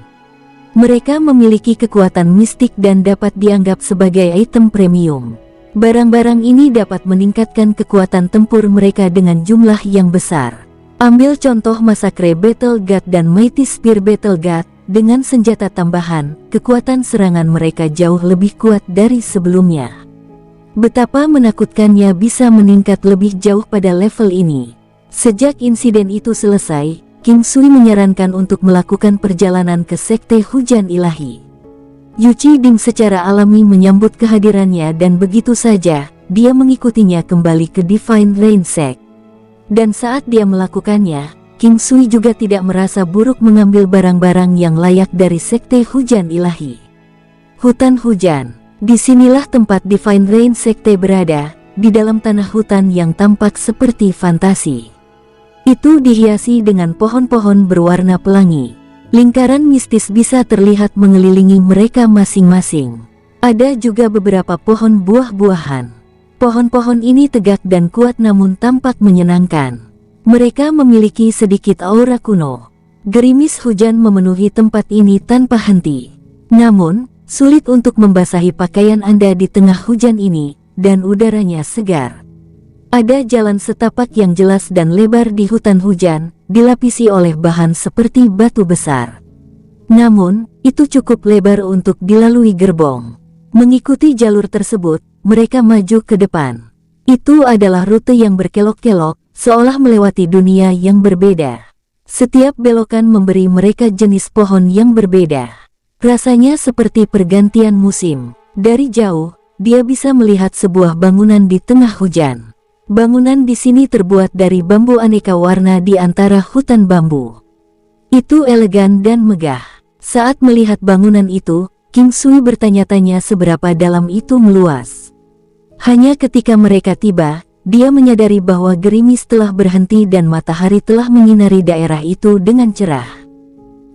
Mereka memiliki kekuatan mistik dan dapat dianggap sebagai item premium. Barang-barang ini dapat meningkatkan kekuatan tempur mereka dengan jumlah yang besar. Ambil contoh Massacre Battle God dan Mighty Spear Battle God, dengan senjata tambahan, kekuatan serangan mereka jauh lebih kuat dari sebelumnya. Betapa menakutkannya bisa meningkat lebih jauh pada level ini. Sejak insiden itu selesai, King Sui menyarankan untuk melakukan perjalanan ke Sekte Hujan Ilahi. Yu Qiding secara alami menyambut kehadirannya dan begitu saja, dia mengikutinya kembali ke Divine Rain Sect. Dan saat dia melakukannya, King Sui juga tidak merasa buruk mengambil barang-barang yang layak dari Sekte Hujan Ilahi. Hutan Hujan. Disinilah tempat Divine Rain Sekte berada, di dalam tanah hutan yang tampak seperti fantasi. Itu dihiasi dengan pohon-pohon berwarna pelangi. Lingkaran mistis bisa terlihat mengelilingi mereka masing-masing. Ada juga beberapa pohon buah-buahan. Pohon-pohon ini tegak dan kuat namun tampak menyenangkan. Mereka memiliki sedikit aura kuno. Gerimis hujan memenuhi tempat ini tanpa henti. Namun, sulit untuk membasahi pakaian Anda di tengah hujan ini, dan udaranya segar. Ada jalan setapak yang jelas dan lebar di hutan hujan, dilapisi oleh bahan seperti batu besar. Namun, itu cukup lebar untuk dilalui gerbong. Mengikuti jalur tersebut, mereka maju ke depan. Itu adalah rute yang berkelok-kelok, seolah melewati dunia yang berbeda. Setiap belokan memberi mereka jenis pohon yang berbeda. Rasanya seperti pergantian musim. Dari jauh, dia bisa melihat sebuah bangunan di tengah hujan. Bangunan di sini terbuat dari bambu aneka warna di antara hutan bambu. Itu elegan dan megah. Saat melihat bangunan itu, King Sui bertanya-tanya seberapa dalam itu meluas. Hanya ketika mereka tiba, dia menyadari bahwa gerimis telah berhenti dan matahari telah menyinari daerah itu dengan cerah.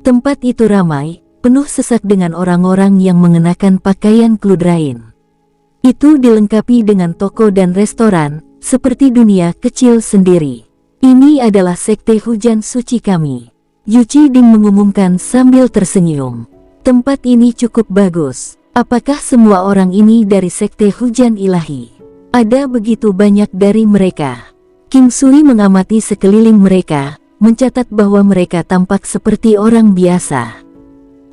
Tempat itu ramai, penuh sesak dengan orang-orang yang mengenakan pakaian kludrain. Itu dilengkapi dengan toko dan restoran, seperti dunia kecil sendiri. Ini adalah sekte hujan suci kami, Yu Qiding mengumumkan sambil tersenyum. Tempat ini cukup bagus. Apakah semua orang ini dari sekte hujan ilahi? Ada begitu banyak dari mereka. King Sui mengamati sekeliling mereka, mencatat bahwa mereka tampak seperti orang biasa.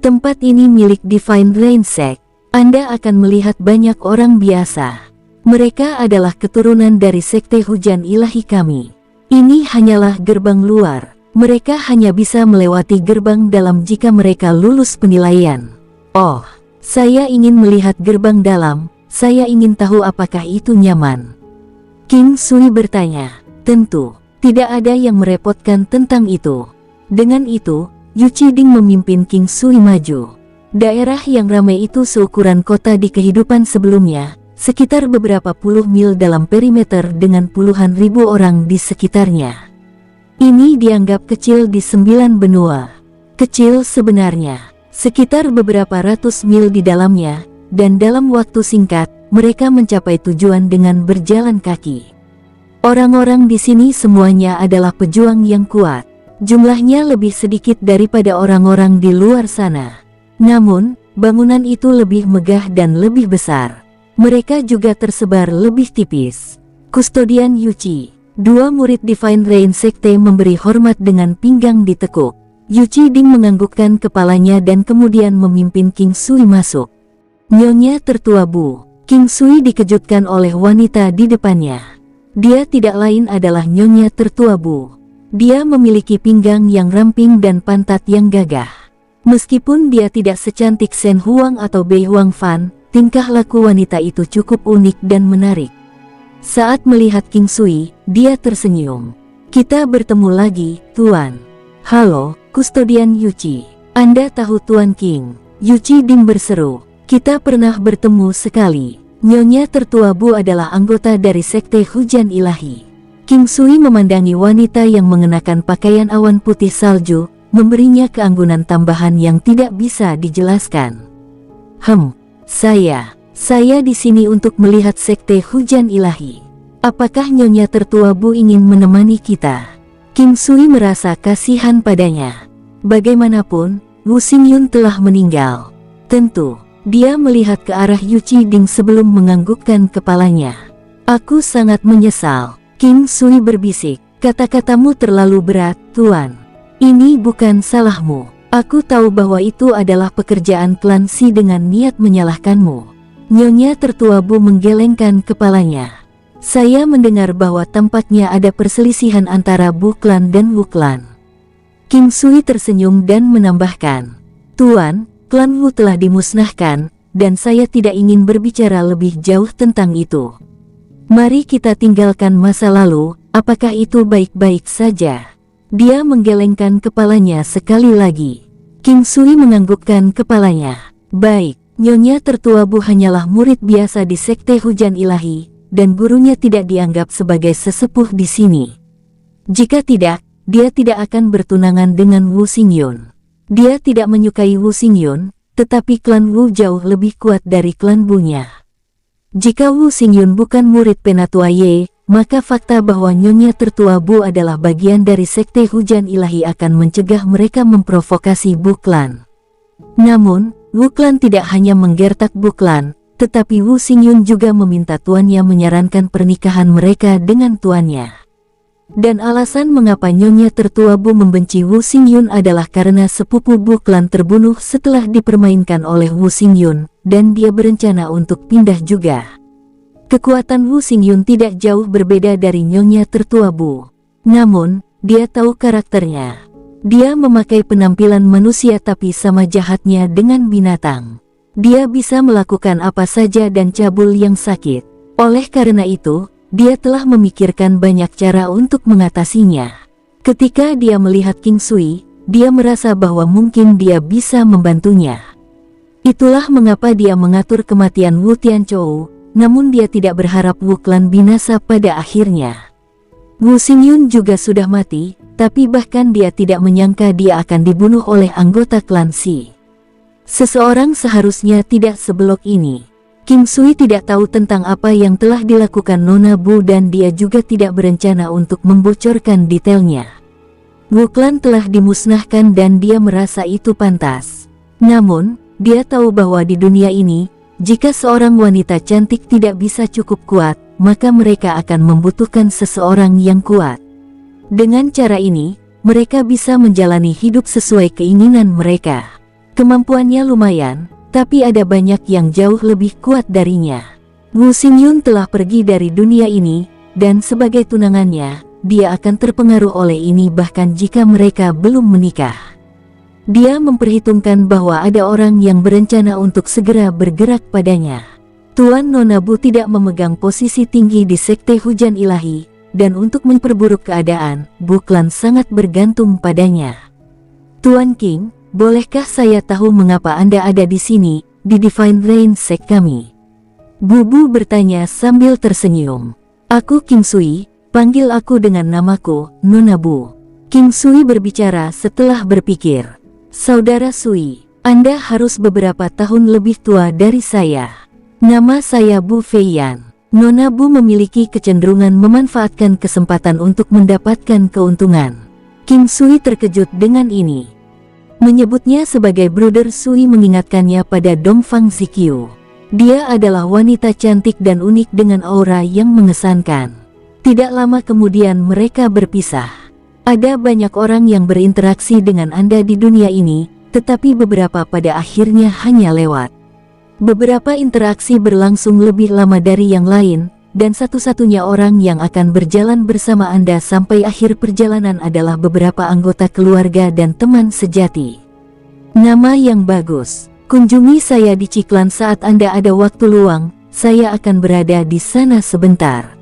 Tempat ini milik Divine Rain Sect. Anda akan melihat banyak orang biasa. Mereka adalah keturunan dari sekte hujan ilahi kami. Ini hanyalah gerbang luar. Mereka hanya bisa melewati gerbang dalam jika mereka lulus penilaian. Oh, saya ingin melihat gerbang dalam. Saya ingin tahu apakah itu nyaman. King Sui bertanya. Tentu, tidak ada yang merepotkan tentang itu. Dengan itu, Yu Qiding memimpin King Sui maju. Daerah yang ramai itu seukuran kota di kehidupan sebelumnya, sekitar beberapa puluh mil dalam perimeter dengan puluhan ribu orang di sekitarnya. Ini dianggap kecil di 9 benua. Kecil sebenarnya, sekitar beberapa ratus mil di dalamnya, dan dalam waktu singkat, mereka mencapai tujuan dengan berjalan kaki. Orang-orang di sini semuanya adalah pejuang yang kuat. Jumlahnya lebih sedikit daripada orang-orang di luar sana. Namun, bangunan itu lebih megah dan lebih besar. Mereka juga tersebar lebih tipis. Kustodian Yuchi, 2 murid Divine Rain Sekte memberi hormat dengan pinggang ditekuk. Yu Qiding menganggukkan kepalanya dan kemudian memimpin King Sui masuk. Nyonya tertua Bu. King Sui dikejutkan oleh wanita di depannya. Dia tidak lain adalah Nyonya tertua Bu. Dia memiliki pinggang yang ramping dan pantat yang gagah. Meskipun dia tidak secantik Shen Huang atau Bei Huang Fan, tingkah laku wanita itu cukup unik dan menarik. Saat melihat King Sui, dia tersenyum. Kita bertemu lagi, Tuan. Halo, Kustodian Yuchi. Anda tahu Tuan King? Yu Qiding berseru. Kita pernah bertemu sekali. Nyonya tertua Bu adalah anggota dari sekte hujan ilahi. King Sui memandangi wanita yang mengenakan pakaian awan putih salju, memberinya keanggunan tambahan yang tidak bisa dijelaskan. Saya di sini untuk melihat sekte hujan ilahi. Apakah Nyonya tertua Bu ingin menemani kita? King Sui merasa kasihan padanya. Bagaimanapun, Wu Xingyun telah meninggal. Tentu, dia melihat ke arah Yu Qiding sebelum menganggukkan kepalanya. Aku sangat menyesal. King Sui berbisik, kata-katamu terlalu berat, Tuan. Ini bukan salahmu. Aku tahu bahwa itu adalah pekerjaan klan Si dengan niat menyalahkanmu. Nyonya tertua Bu menggelengkan kepalanya. Saya mendengar bahwa tampaknya ada perselisihan antara Bu Klan dan Wu Klan. King Sui tersenyum dan menambahkan, Tuan, klan Wu telah dimusnahkan, dan saya tidak ingin berbicara lebih jauh tentang itu. Mari kita tinggalkan masa lalu, apakah itu baik-baik saja? Dia menggelengkan kepalanya sekali lagi. King Sui menganggukkan kepalanya. Baik, Nyonya tertua Bu hanyalah murid biasa di sekte hujan ilahi, dan gurunya tidak dianggap sebagai sesepuh di sini. Jika tidak, dia tidak akan bertunangan dengan Wu Xingyun. Dia tidak menyukai Wu Xingyun, tetapi klan Wu jauh lebih kuat dari klan Bu-nya. Jika Wu Xingyun bukan murid Penatua Ye, maka fakta bahwa Nyonya tertua Bu adalah bagian dari sekte hujan ilahi akan mencegah mereka memprovokasi Bu Klan. Namun, Wu Klan tidak hanya menggertak Bu Klan, tetapi Wu Xingyun juga meminta tuannya menyarankan pernikahan mereka dengan tuannya. Dan alasan mengapa Nyonya Tertua Bu membenci Wu Xingyun adalah karena sepupu Bu klan terbunuh setelah dipermainkan oleh Wu Xingyun, dan dia berencana untuk pindah juga. Kekuatan Wu Xingyun tidak jauh berbeda dari Nyonya Tertua Bu. Namun, dia tahu karakternya. Dia memakai penampilan manusia tapi sama jahatnya dengan binatang. Dia bisa melakukan apa saja dan cabul yang sakit. Oleh karena itu, dia telah memikirkan banyak cara untuk mengatasinya. Ketika dia melihat King Sui, dia merasa bahwa mungkin dia bisa membantunya. Itulah mengapa dia mengatur kematian Wu Tianchou, namun dia tidak berharap Wu klan binasa pada akhirnya. Wu Xingyun juga sudah mati, tapi bahkan dia tidak menyangka dia akan dibunuh oleh anggota klan Xi. Seseorang seharusnya tidak seblok ini. King Sui tidak tahu tentang apa yang telah dilakukan Nona Bu dan dia juga tidak berencana untuk membocorkan detailnya. Wu klan telah dimusnahkan dan dia merasa itu pantas. Namun, dia tahu bahwa di dunia ini, jika seorang wanita cantik tidak bisa cukup kuat, maka mereka akan membutuhkan seseorang yang kuat. Dengan cara ini, mereka bisa menjalani hidup sesuai keinginan mereka. Kemampuannya lumayan, tapi ada banyak yang jauh lebih kuat darinya. Wu Xingyun telah pergi dari dunia ini, dan sebagai tunangannya, dia akan terpengaruh oleh ini bahkan jika mereka belum menikah. Dia memperhitungkan bahwa ada orang yang berencana untuk segera bergerak padanya. Tuan Nona Bu tidak memegang posisi tinggi di Sekte Hujan Ilahi, dan untuk memperburuk keadaan, Bu klan sangat bergantung padanya. Tuan King, bolehkah saya tahu mengapa Anda ada di sini, di Divine Rain Sect kami? Bu bertanya sambil tersenyum. Aku King Sui, panggil aku dengan namaku, Nona Bu. King Sui berbicara setelah berpikir. Saudara Sui, Anda harus beberapa tahun lebih tua dari saya. Nama saya Bu Feiyan. Nona Bu memiliki kecenderungan memanfaatkan kesempatan untuk mendapatkan keuntungan. King Sui terkejut dengan ini. Menyebutnya sebagai Brother Sui mengingatkannya pada Dongfang Zikyu. Dia adalah wanita cantik dan unik dengan aura yang mengesankan. Tidak lama kemudian mereka berpisah. Ada banyak orang yang berinteraksi dengan Anda di dunia ini, tetapi beberapa pada akhirnya hanya lewat. Beberapa interaksi berlangsung lebih lama dari yang lain, dan satu-satunya orang yang akan berjalan bersama Anda sampai akhir perjalanan adalah beberapa anggota keluarga dan teman sejati. Nama yang bagus. Kunjungi saya di Ciklan saat Anda ada waktu luang, saya akan berada di sana sebentar.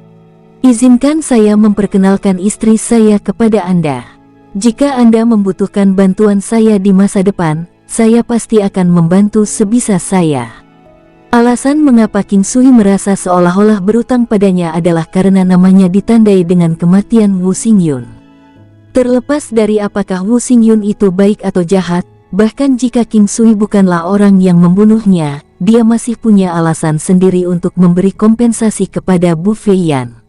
Izinkan saya memperkenalkan istri saya kepada Anda. Jika Anda membutuhkan bantuan saya di masa depan, saya pasti akan membantu sebisa saya. Alasan mengapa King Sui merasa seolah-olah berutang padanya adalah karena namanya ditandai dengan kematian Wu Xingyun. Terlepas dari apakah Wu Xingyun itu baik atau jahat, bahkan jika King Sui bukanlah orang yang membunuhnya, dia masih punya alasan sendiri untuk memberi kompensasi kepada Bu Feiyan.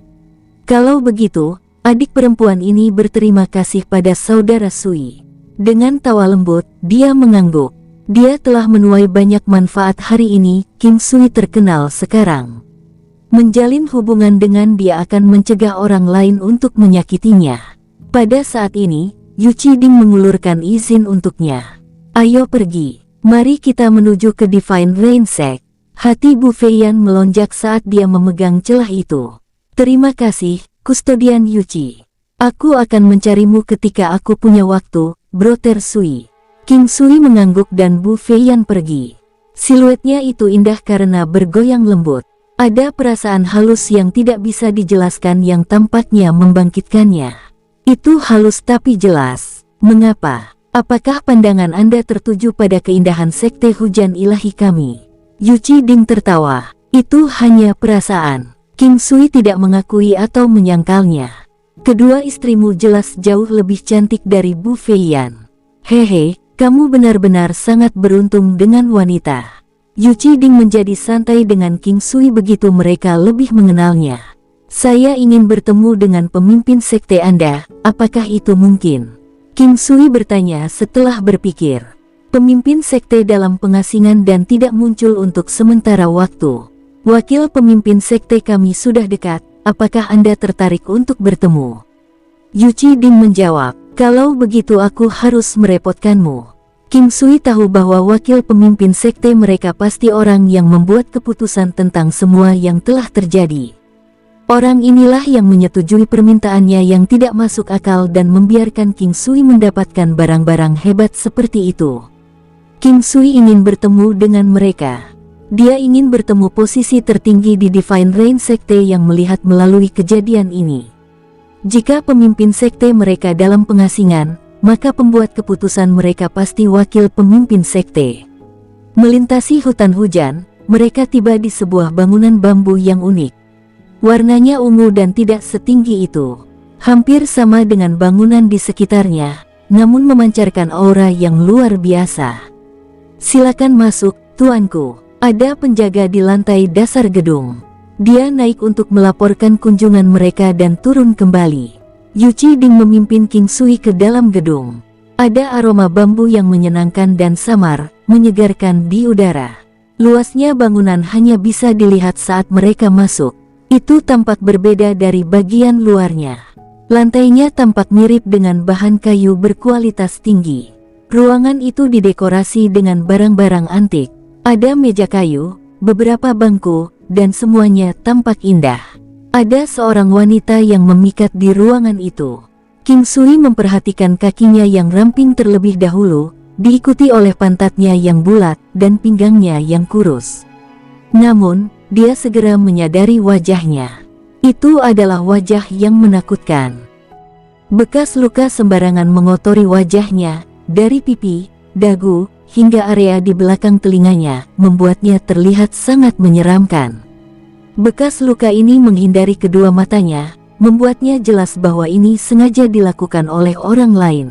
Kalau begitu, adik perempuan ini berterima kasih pada saudara Sui. Dengan tawa lembut, dia mengangguk. Dia telah menuai banyak manfaat hari ini, King Sui terkenal sekarang. Menjalin hubungan dengan dia akan mencegah orang lain untuk menyakitinya. Pada saat ini, Yu Qiding mengulurkan izin untuknya. Ayo pergi, mari kita menuju ke Divine Rain Sect. Hati Bu Feiyan melonjak saat dia memegang celah itu. Terima kasih, Kustodian Yuqi. Aku akan mencarimu ketika aku punya waktu, Brother Sui. King Sui mengangguk dan Bu Feiyan pergi. Siluetnya itu indah karena bergoyang lembut. Ada perasaan halus yang tidak bisa dijelaskan yang tampaknya membangkitkannya. Itu halus tapi jelas. Mengapa? Apakah pandangan Anda tertuju pada keindahan Sekte Hujan Ilahi kami? Yu Qiding tertawa. Itu hanya perasaan. King Sui tidak mengakui atau menyangkalnya. Kedua istrimu jelas jauh lebih cantik dari Bu Feiyan. Hehe. Kamu benar-benar sangat beruntung dengan wanita. Yu Qiding menjadi santai dengan King Sui begitu mereka lebih mengenalnya. Saya ingin bertemu dengan pemimpin sekte Anda, apakah itu mungkin? King Sui bertanya setelah berpikir. Pemimpin sekte dalam pengasingan dan tidak muncul untuk sementara waktu. Wakil pemimpin sekte kami sudah dekat, apakah Anda tertarik untuk bertemu? Yu Qiding menjawab, kalau begitu aku harus merepotkanmu. King Sui tahu bahwa wakil pemimpin sekte mereka pasti orang yang membuat keputusan tentang semua yang telah terjadi. Orang inilah yang menyetujui permintaannya yang tidak masuk akal dan membiarkan King Sui mendapatkan barang-barang hebat seperti itu. King Sui ingin bertemu dengan mereka. Dia ingin bertemu posisi tertinggi di Divine Rain Sekte yang melihat melalui kejadian ini. Jika pemimpin sekte mereka dalam pengasingan, maka pembuat keputusan mereka pasti wakil pemimpin sekte. Melintasi hutan hujan, mereka tiba di sebuah bangunan bambu yang unik. Warnanya ungu dan tidak setinggi itu. Hampir sama dengan bangunan di sekitarnya, namun memancarkan aura yang luar biasa. Silakan masuk, tuanku. Ada penjaga di lantai dasar gedung. Dia naik untuk melaporkan kunjungan mereka dan turun kembali. Yu Qiding memimpin King Sui ke dalam gedung. Ada aroma bambu yang menyenangkan dan samar, menyegarkan di udara. Luasnya bangunan hanya bisa dilihat saat mereka masuk. Itu tampak berbeda dari bagian luarnya. Lantainya tampak mirip dengan bahan kayu berkualitas tinggi. Ruangan itu didekorasi dengan barang-barang antik. Ada meja kayu, beberapa bangku, dan semuanya tampak indah. Ada seorang wanita yang memikat di ruangan itu. King Sui memperhatikan kakinya yang ramping terlebih dahulu, diikuti oleh pantatnya yang bulat dan pinggangnya yang kurus. Namun, dia segera menyadari wajahnya. Itu adalah wajah yang menakutkan. Bekas luka sembarangan mengotori wajahnya, dari pipi, dagu, hingga area di belakang telinganya, membuatnya terlihat sangat menyeramkan. Bekas luka ini menghindari kedua matanya, membuatnya jelas bahwa ini sengaja dilakukan oleh orang lain.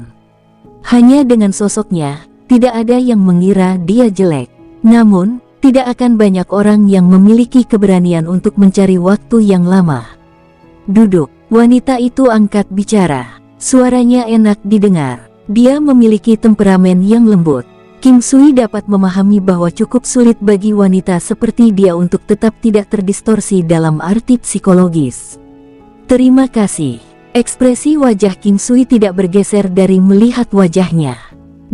Hanya dengan sosoknya, tidak ada yang mengira dia jelek. Namun, tidak akan banyak orang yang memiliki keberanian untuk mencari waktu yang lama. Duduk, wanita itu angkat bicara. Suaranya enak didengar. Dia memiliki temperamen yang lembut. King Sui dapat memahami bahwa cukup sulit bagi wanita seperti dia untuk tetap tidak terdistorsi dalam arti psikologis. Terima kasih. Ekspresi wajah King Sui tidak bergeser dari melihat wajahnya.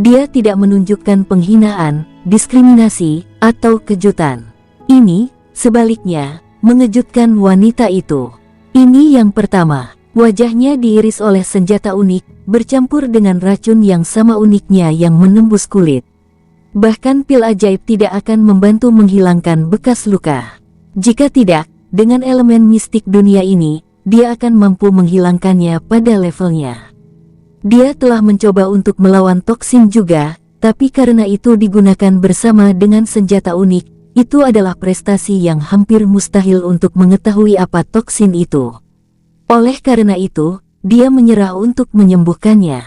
Dia tidak menunjukkan penghinaan, diskriminasi, atau kejutan. Ini, sebaliknya, mengejutkan wanita itu. Ini yang pertama. Wajahnya diiris oleh senjata unik, bercampur dengan racun yang sama uniknya yang menembus kulit. Bahkan pil ajaib tidak akan membantu menghilangkan bekas luka. Jika tidak, dengan elemen mistik dunia ini, dia akan mampu menghilangkannya pada levelnya. Dia telah mencoba untuk melawan toksin juga, tapi karena itu digunakan bersama dengan senjata unik, itu adalah prestasi yang hampir mustahil untuk mengetahui apa toksin itu. Oleh karena itu, dia menyerah untuk menyembuhkannya.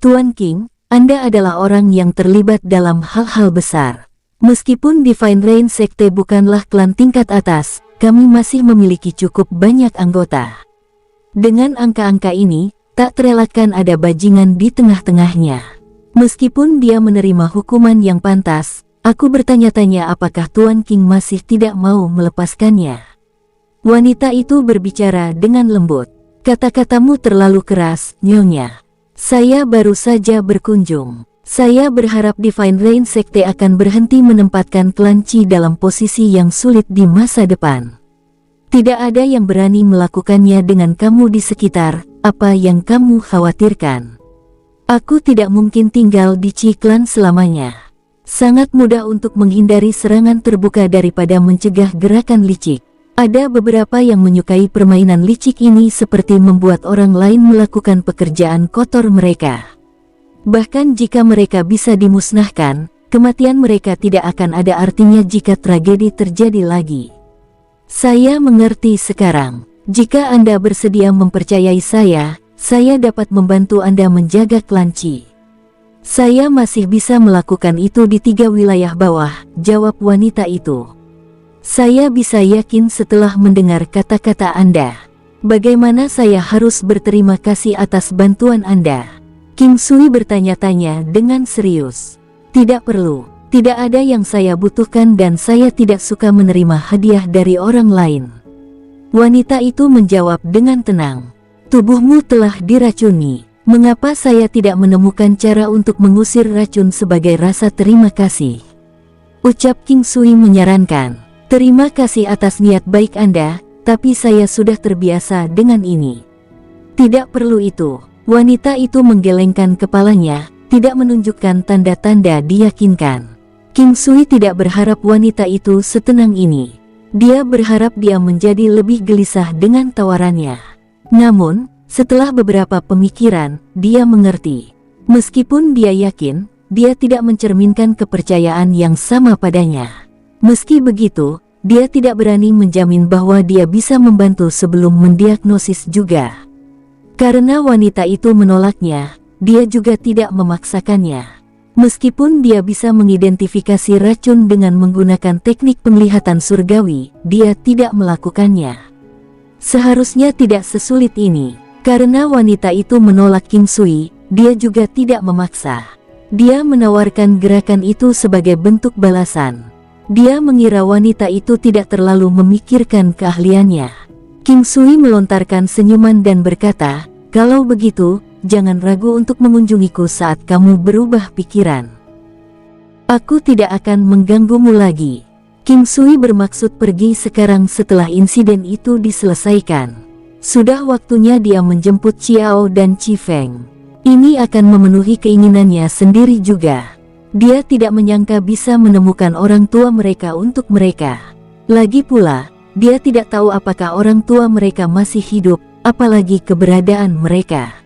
Tuan King, Anda adalah orang yang terlibat dalam hal-hal besar. Meskipun Divine Rain Sekte bukanlah klan tingkat atas, kami masih memiliki cukup banyak anggota. Dengan angka-angka ini, tak terelakkan ada bajingan di tengah-tengahnya. Meskipun dia menerima hukuman yang pantas, aku bertanya-tanya apakah Tuan King masih tidak mau melepaskannya. Wanita itu berbicara dengan lembut. Kata-katamu terlalu keras, Nyonya. Saya baru saja berkunjung. Saya berharap Divine Rain Sekte akan berhenti menempatkan klan Qi dalam posisi yang sulit di masa depan. Tidak ada yang berani melakukannya dengan kamu di sekitar, apa yang kamu khawatirkan. Aku tidak mungkin tinggal di Qi Clan selamanya. Sangat mudah untuk menghindari serangan terbuka daripada mencegah gerakan licik. Ada beberapa yang menyukai permainan licik ini seperti membuat orang lain melakukan pekerjaan kotor mereka. Bahkan jika mereka bisa dimusnahkan, kematian mereka tidak akan ada artinya jika tragedi terjadi lagi. Saya mengerti sekarang. Jika Anda bersedia mempercayai saya dapat membantu Anda menjaga klan Qi. Saya masih bisa melakukan itu di 3 wilayah bawah, jawab wanita itu. Saya bisa yakin setelah mendengar kata-kata Anda. Bagaimana saya harus berterima kasih atas bantuan Anda? King Sui bertanya-tanya dengan serius. Tidak perlu, tidak ada yang saya butuhkan dan saya tidak suka menerima hadiah dari orang lain. Wanita itu menjawab dengan tenang. Tubuhmu telah diracuni. Mengapa saya tidak menemukan cara untuk mengusir racun sebagai rasa terima kasih? Ucap King Sui menyarankan. Terima kasih atas niat baik Anda, tapi saya sudah terbiasa dengan ini. Tidak perlu itu. Wanita itu menggelengkan kepalanya, tidak menunjukkan tanda-tanda diyakinkan. King Sui tidak berharap wanita itu setenang ini. Dia berharap dia menjadi lebih gelisah dengan tawarannya. Namun, setelah beberapa pemikiran, dia mengerti. Meskipun dia yakin, dia tidak mencerminkan kepercayaan yang sama padanya. Meski begitu, dia tidak berani menjamin bahwa dia bisa membantu sebelum mendiagnosis juga. Karena wanita itu menolaknya, dia juga tidak memaksakannya. Meskipun dia bisa mengidentifikasi racun dengan menggunakan teknik penglihatan surgawi, dia tidak melakukannya. Seharusnya tidak sesulit ini. Karena wanita itu menolak King Sui, dia juga tidak memaksa. Dia menawarkan gerakan itu sebagai bentuk balasan. Dia mengira wanita itu tidak terlalu memikirkan keahliannya. King Sui melontarkan senyuman dan berkata, "Kalau begitu, jangan ragu untuk mengunjungiku saat kamu berubah pikiran. Aku tidak akan mengganggumu lagi." King Sui bermaksud pergi sekarang setelah insiden itu diselesaikan. Sudah waktunya dia menjemput Xiao dan Qi Feng. Ini akan memenuhi keinginannya sendiri juga. Dia tidak menyangka bisa menemukan orang tua mereka untuk mereka. Lagi pula, dia tidak tahu apakah orang tua mereka masih hidup, apalagi keberadaan mereka.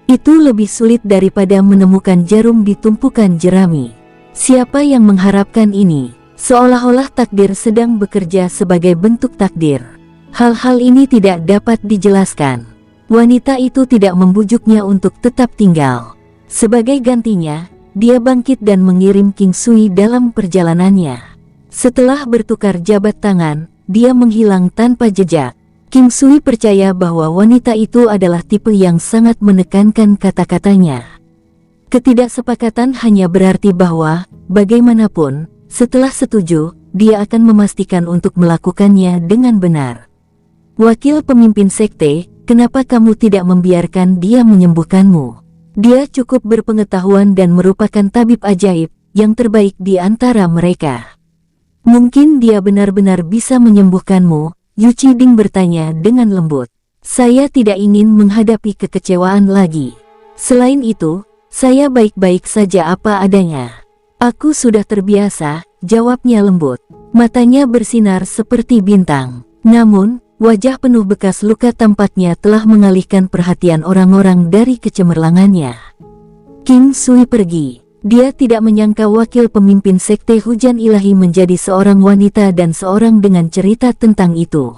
Itu lebih sulit daripada menemukan jarum di tumpukan jerami. Siapa yang mengharapkan ini? Seolah-olah takdir sedang bekerja sebagai bentuk takdir. Hal-hal ini tidak dapat dijelaskan. Wanita itu tidak membujuknya untuk tetap tinggal. Sebagai gantinya, dia bangkit dan mengirim King Sui dalam perjalanannya. Setelah bertukar jabat tangan, dia menghilang tanpa jejak. King Sui percaya bahwa wanita itu adalah tipe yang sangat menekankan kata-katanya. Ketidaksepakatan hanya berarti bahwa, bagaimanapun, setelah setuju, dia akan memastikan untuk melakukannya dengan benar. Wakil pemimpin sekte, kenapa kamu tidak membiarkan dia menyembuhkanmu? Dia cukup berpengetahuan dan merupakan tabib ajaib, yang terbaik di antara mereka. Mungkin dia benar-benar bisa menyembuhkanmu, Yu Qiding bertanya dengan lembut. Saya tidak ingin menghadapi kekecewaan lagi. Selain itu, saya baik-baik saja apa adanya. Aku sudah terbiasa, jawabnya lembut. Matanya bersinar seperti bintang. Namun, wajah penuh bekas luka tampaknya telah mengalihkan perhatian orang-orang dari kecemerlangannya. King Sui pergi. Dia tidak menyangka wakil pemimpin sekte hujan ilahi menjadi seorang wanita dan seorang dengan cerita tentang itu.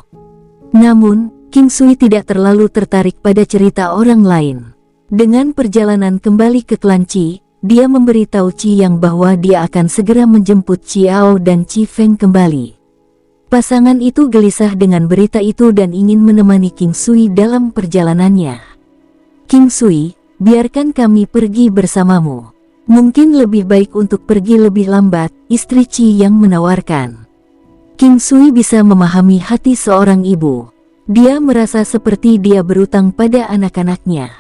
Namun, King Sui tidak terlalu tertarik pada cerita orang lain. Dengan perjalanan kembali ke klan Qi, dia memberitahu Qi Yang bahwa dia akan segera menjemput Xiao dan Qi Feng kembali. Pasangan itu gelisah dengan berita itu dan ingin menemani King Sui dalam perjalanannya. King Sui, biarkan kami pergi bersamamu. Mungkin lebih baik untuk pergi lebih lambat, istri Qi Yang menawarkan. King Sui bisa memahami hati seorang ibu. Dia merasa seperti dia berutang pada anak-anaknya.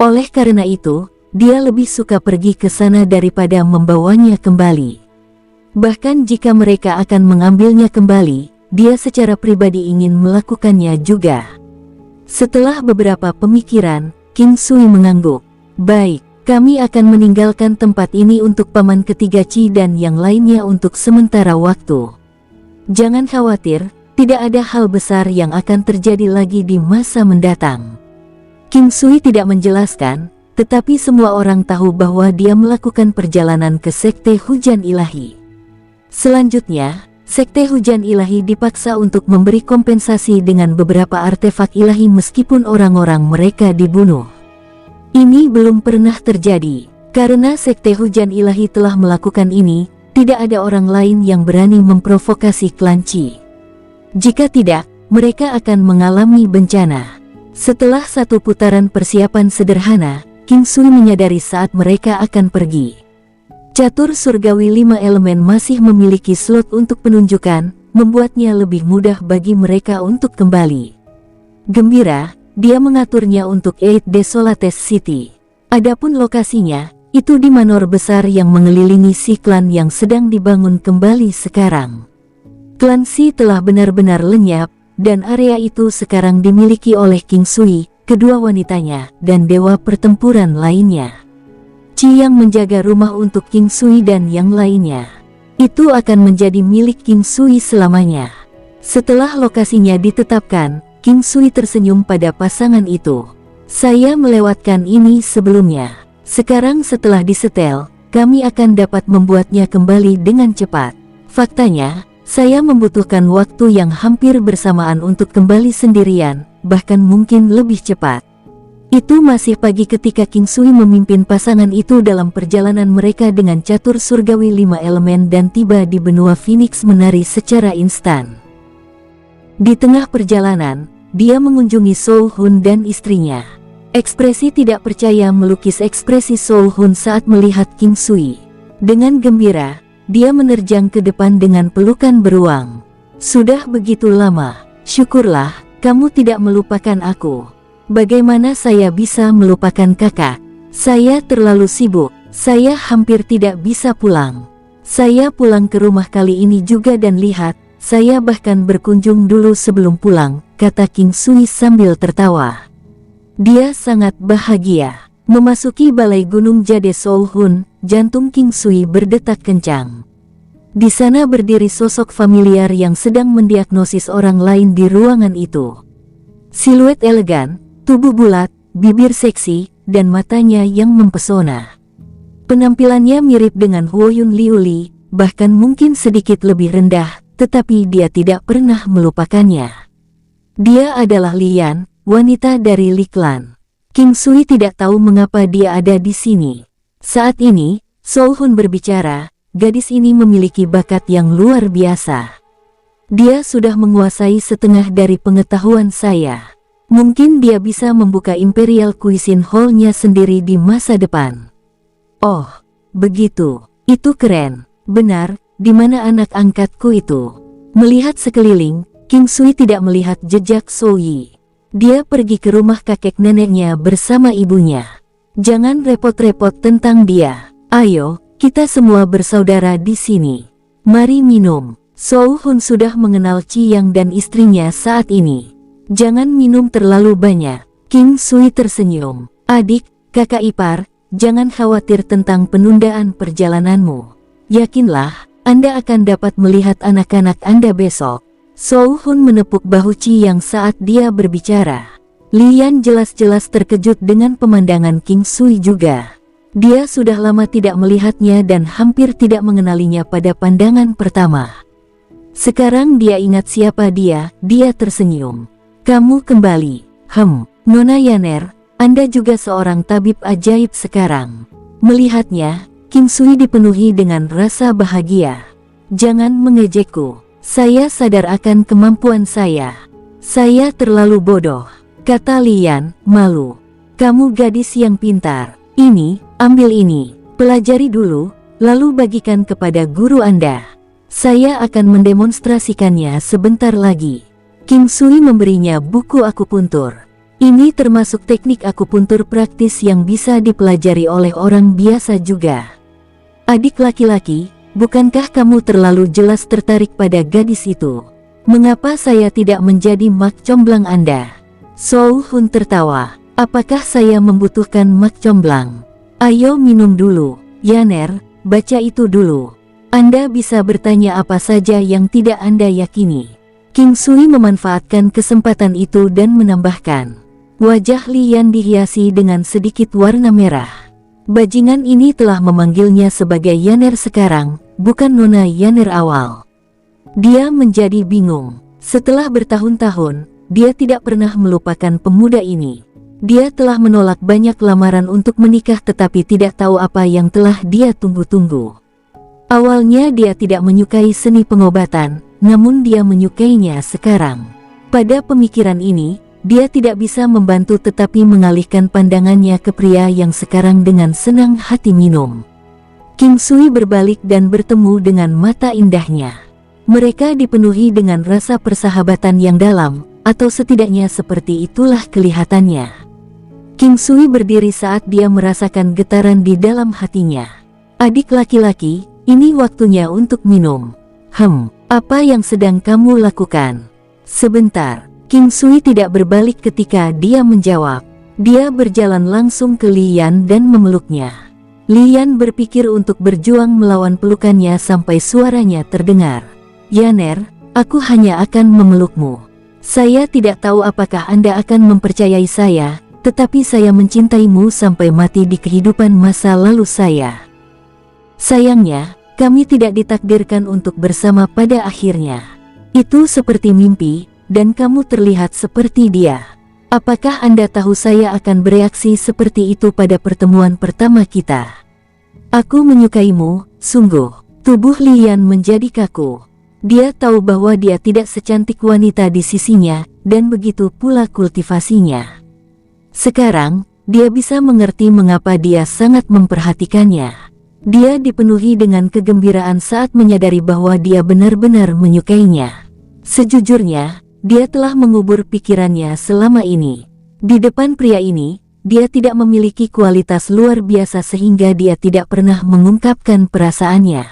Oleh karena itu, dia lebih suka pergi ke sana daripada membawanya kembali. Bahkan jika mereka akan mengambilnya kembali, dia secara pribadi ingin melakukannya juga. Setelah beberapa pemikiran, King Sui mengangguk. Baik, kami akan meninggalkan tempat ini untuk paman ketiga Qi dan yang lainnya untuk sementara waktu. Jangan khawatir, tidak ada hal besar yang akan terjadi lagi di masa mendatang. King Sui tidak menjelaskan, tetapi semua orang tahu bahwa dia melakukan perjalanan ke Sekte Hujan Ilahi. Selanjutnya, Sekte Hujan Ilahi dipaksa untuk memberi kompensasi dengan beberapa artefak ilahi meskipun orang-orang mereka dibunuh. Ini belum pernah terjadi. Karena Sekte Hujan Ilahi telah melakukan ini, tidak ada orang lain yang berani memprovokasi klan Qi. Jika tidak, mereka akan mengalami bencana. Setelah satu putaran persiapan sederhana, King Sui menyadari saat mereka akan pergi. Catur surgawi 5 elemen masih memiliki slot untuk penunjukan, membuatnya lebih mudah bagi mereka untuk kembali. Gembira, dia mengaturnya untuk Eight Desolates City. Adapun lokasinya, itu di manor besar yang mengelilingi si klan yang sedang dibangun kembali sekarang. Klan Si telah benar-benar lenyap, dan area itu sekarang dimiliki oleh King Sui, kedua wanitanya, dan dewa pertempuran lainnya. Qi yang menjaga rumah untuk King Sui dan yang lainnya. Itu akan menjadi milik King Sui selamanya. Setelah lokasinya ditetapkan, King Sui tersenyum pada pasangan itu. Saya melewatkan ini sebelumnya. Sekarang setelah disetel, kami akan dapat membuatnya kembali dengan cepat. Faktanya, saya membutuhkan waktu yang hampir bersamaan untuk kembali sendirian, bahkan mungkin lebih cepat. Itu masih pagi ketika King Sui memimpin pasangan itu dalam perjalanan mereka dengan catur surgawi 5 elemen dan tiba di benua Phoenix Menari secara instan. Di tengah perjalanan, dia mengunjungi Soul Hun dan istrinya. Ekspresi tidak percaya melukis ekspresi Soul Hun saat melihat King Sui. Dengan gembira, dia menerjang ke depan dengan pelukan beruang. Sudah begitu lama, syukurlah, kamu tidak melupakan aku. Bagaimana saya bisa melupakan kakak? Saya terlalu sibuk, saya hampir tidak bisa pulang. Saya pulang ke rumah kali ini juga dan lihat, saya bahkan berkunjung dulu sebelum pulang, kata King Sui sambil tertawa. Dia sangat bahagia. Memasuki balai Gunung Jade Soul Hun, jantung King Sui berdetak kencang. Di sana berdiri sosok familiar yang sedang mendiagnosis orang lain di ruangan itu. Siluet elegan, tubuh bulat, bibir seksi, dan matanya yang mempesona. Penampilannya mirip dengan Huoyun Liuli, bahkan mungkin sedikit lebih rendah, tetapi dia tidak pernah melupakannya. Dia adalah Lian, wanita dari Li Clan. King Sui tidak tahu mengapa dia ada di sini. Saat ini, Soul Hun berbicara, gadis ini memiliki bakat yang luar biasa. Dia sudah menguasai setengah dari pengetahuan saya. Mungkin dia bisa membuka Imperial Cuisine Hall-nya sendiri di masa depan. Oh, begitu. Itu keren. Benar, di mana anak angkatku itu? Melihat sekeliling, King Sui tidak melihat jejak Zhou Yi. Dia pergi ke rumah kakek neneknya bersama ibunya. Jangan repot-repot tentang dia. Ayo, kita semua bersaudara di sini. Mari minum. Soul Hun sudah mengenal Qi Yang dan istrinya saat ini. Jangan minum terlalu banyak. King Sui tersenyum. Adik, kakak ipar, jangan khawatir tentang penundaan perjalananmu. Yakinlah, Anda akan dapat melihat anak-anak Anda besok. Soul Hun menepuk bahu Qi Yang saat dia berbicara. Lian jelas-jelas terkejut dengan pemandangan King Sui juga. Dia sudah lama tidak melihatnya dan hampir tidak mengenalinya pada pandangan pertama. Sekarang dia ingat siapa dia tersenyum. Kamu kembali. Nona Yaner, Anda juga seorang tabib ajaib sekarang. Melihatnya, King Sui dipenuhi dengan rasa bahagia. Jangan mengejekku. Saya sadar akan kemampuan saya. Saya terlalu bodoh, kata Lian, malu. Kamu gadis yang pintar. Ini, ambil ini. Pelajari dulu, lalu bagikan kepada guru Anda. Saya akan mendemonstrasikannya sebentar lagi. King Sui memberinya buku akupuntur. Ini termasuk teknik akupuntur praktis yang bisa dipelajari oleh orang biasa juga. Adik laki-laki, bukankah kamu terlalu jelas tertarik pada gadis itu? Mengapa saya tidak menjadi mak comblang Anda? Soul Hun tertawa. Apakah saya membutuhkan mak comblang? Ayo minum dulu, Yaner, baca itu dulu. Anda bisa bertanya apa saja yang tidak Anda yakini. King Sui memanfaatkan kesempatan itu dan menambahkan. Wajah Lian dihiasi dengan sedikit warna merah. Bajingan ini telah memanggilnya sebagai Yaner sekarang, bukan Nona Yaner awal. Dia menjadi bingung. Setelah bertahun-tahun, dia tidak pernah melupakan pemuda ini. Dia telah menolak banyak lamaran untuk menikah tetapi tidak tahu apa yang telah dia tunggu-tunggu. Awalnya dia tidak menyukai seni pengobatan, namun dia menyukainya sekarang. Pada pemikiran ini, dia tidak bisa membantu tetapi mengalihkan pandangannya ke pria yang sekarang dengan senang hati minum. King Sui berbalik dan bertemu dengan mata indahnya. Mereka dipenuhi dengan rasa persahabatan yang dalam, atau setidaknya seperti itulah kelihatannya. King Sui berdiri saat dia merasakan getaran di dalam hatinya. Adik laki-laki, ini waktunya untuk minum. Apa yang sedang kamu lakukan? Sebentar, King Sui tidak berbalik ketika dia menjawab. Dia berjalan langsung ke Li Yan dan memeluknya. Li Yan berpikir untuk berjuang melawan pelukannya sampai suaranya terdengar. Yaner, aku hanya akan memelukmu. Saya tidak tahu apakah Anda akan mempercayai saya, tetapi saya mencintaimu sampai mati di kehidupan masa lalu saya. Sayangnya, kami tidak ditakdirkan untuk bersama pada akhirnya. Itu seperti mimpi, dan kamu terlihat seperti dia. Apakah Anda tahu saya akan bereaksi seperti itu pada pertemuan pertama kita? Aku menyukaimu, sungguh. Tubuh Li Yan menjadi kaku. Dia tahu bahwa dia tidak secantik wanita di sisinya, dan begitu pula kultivasinya. Sekarang, dia bisa mengerti mengapa dia sangat memperhatikannya. Dia dipenuhi dengan kegembiraan saat menyadari bahwa dia benar-benar menyukainya. Sejujurnya, dia telah mengubur pikirannya selama ini. Di depan pria ini, dia tidak memiliki kualitas luar biasa sehingga dia tidak pernah mengungkapkan perasaannya.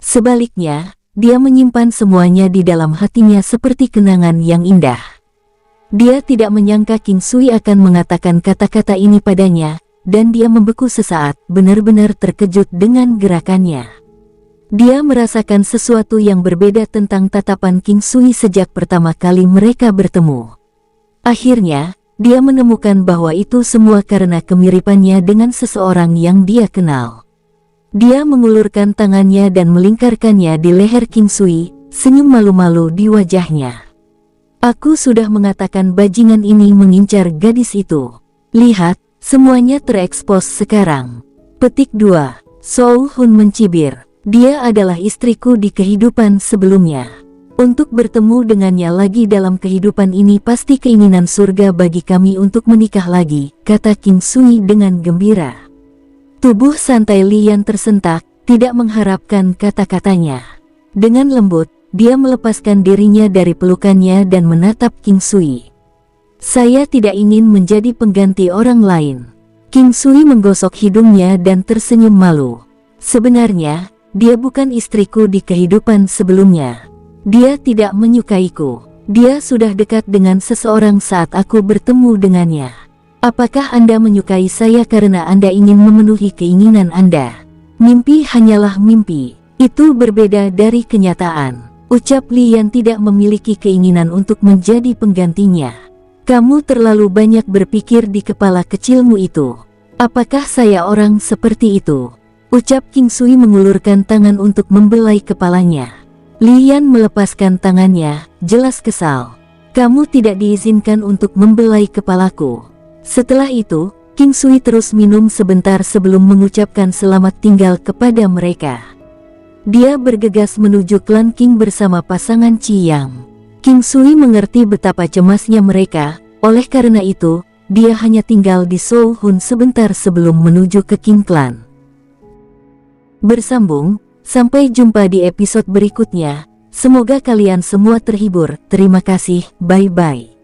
Sebaliknya, dia menyimpan semuanya di dalam hatinya seperti kenangan yang indah. Dia tidak menyangka King Sui akan mengatakan kata-kata ini padanya, dan dia membeku sesaat, benar-benar terkejut dengan gerakannya. Dia merasakan sesuatu yang berbeda tentang tatapan King Sui sejak pertama kali mereka bertemu. Akhirnya, dia menemukan bahwa itu semua karena kemiripannya dengan seseorang yang dia kenal. Dia mengulurkan tangannya dan melingkarkannya di leher King Sui, senyum malu-malu di wajahnya. Aku sudah mengatakan bajingan ini mengincar gadis itu. Lihat, semuanya terekspos sekarang. Petik 2. Soul Hun mencibir. Dia adalah istriku di kehidupan sebelumnya. Untuk bertemu dengannya lagi dalam kehidupan ini pasti keinginan surga bagi kami untuk menikah lagi, kata King Sui dengan gembira. Tubuh santai Li Yan tersentak, tidak mengharapkan kata-katanya. Dengan lembut, dia melepaskan dirinya dari pelukannya dan menatap King Sui. Saya tidak ingin menjadi pengganti orang lain. King Sui menggosok hidungnya dan tersenyum malu. Sebenarnya, dia bukan istriku di kehidupan sebelumnya. Dia tidak menyukaiku. Dia sudah dekat dengan seseorang saat aku bertemu dengannya. Apakah Anda menyukai saya karena Anda ingin memenuhi keinginan Anda? Mimpi hanyalah mimpi. Itu berbeda dari kenyataan. Ucap Li Yan tidak memiliki keinginan untuk menjadi penggantinya. Kamu terlalu banyak berpikir di kepala kecilmu itu. Apakah saya orang seperti itu? Ucap King Sui mengulurkan tangan untuk membelai kepalanya. Li Yan melepaskan tangannya, jelas kesal. Kamu tidak diizinkan untuk membelai kepalaku. Setelah itu, King Sui terus minum sebentar sebelum mengucapkan selamat tinggal kepada mereka. Dia bergegas menuju klan King bersama pasangan Qi Yang. King Sui mengerti betapa cemasnya mereka, oleh karena itu, dia hanya tinggal di Soul Hun sebentar sebelum menuju ke King Clan. Bersambung, sampai jumpa di episode berikutnya. Semoga kalian semua terhibur. Terima kasih, bye-bye.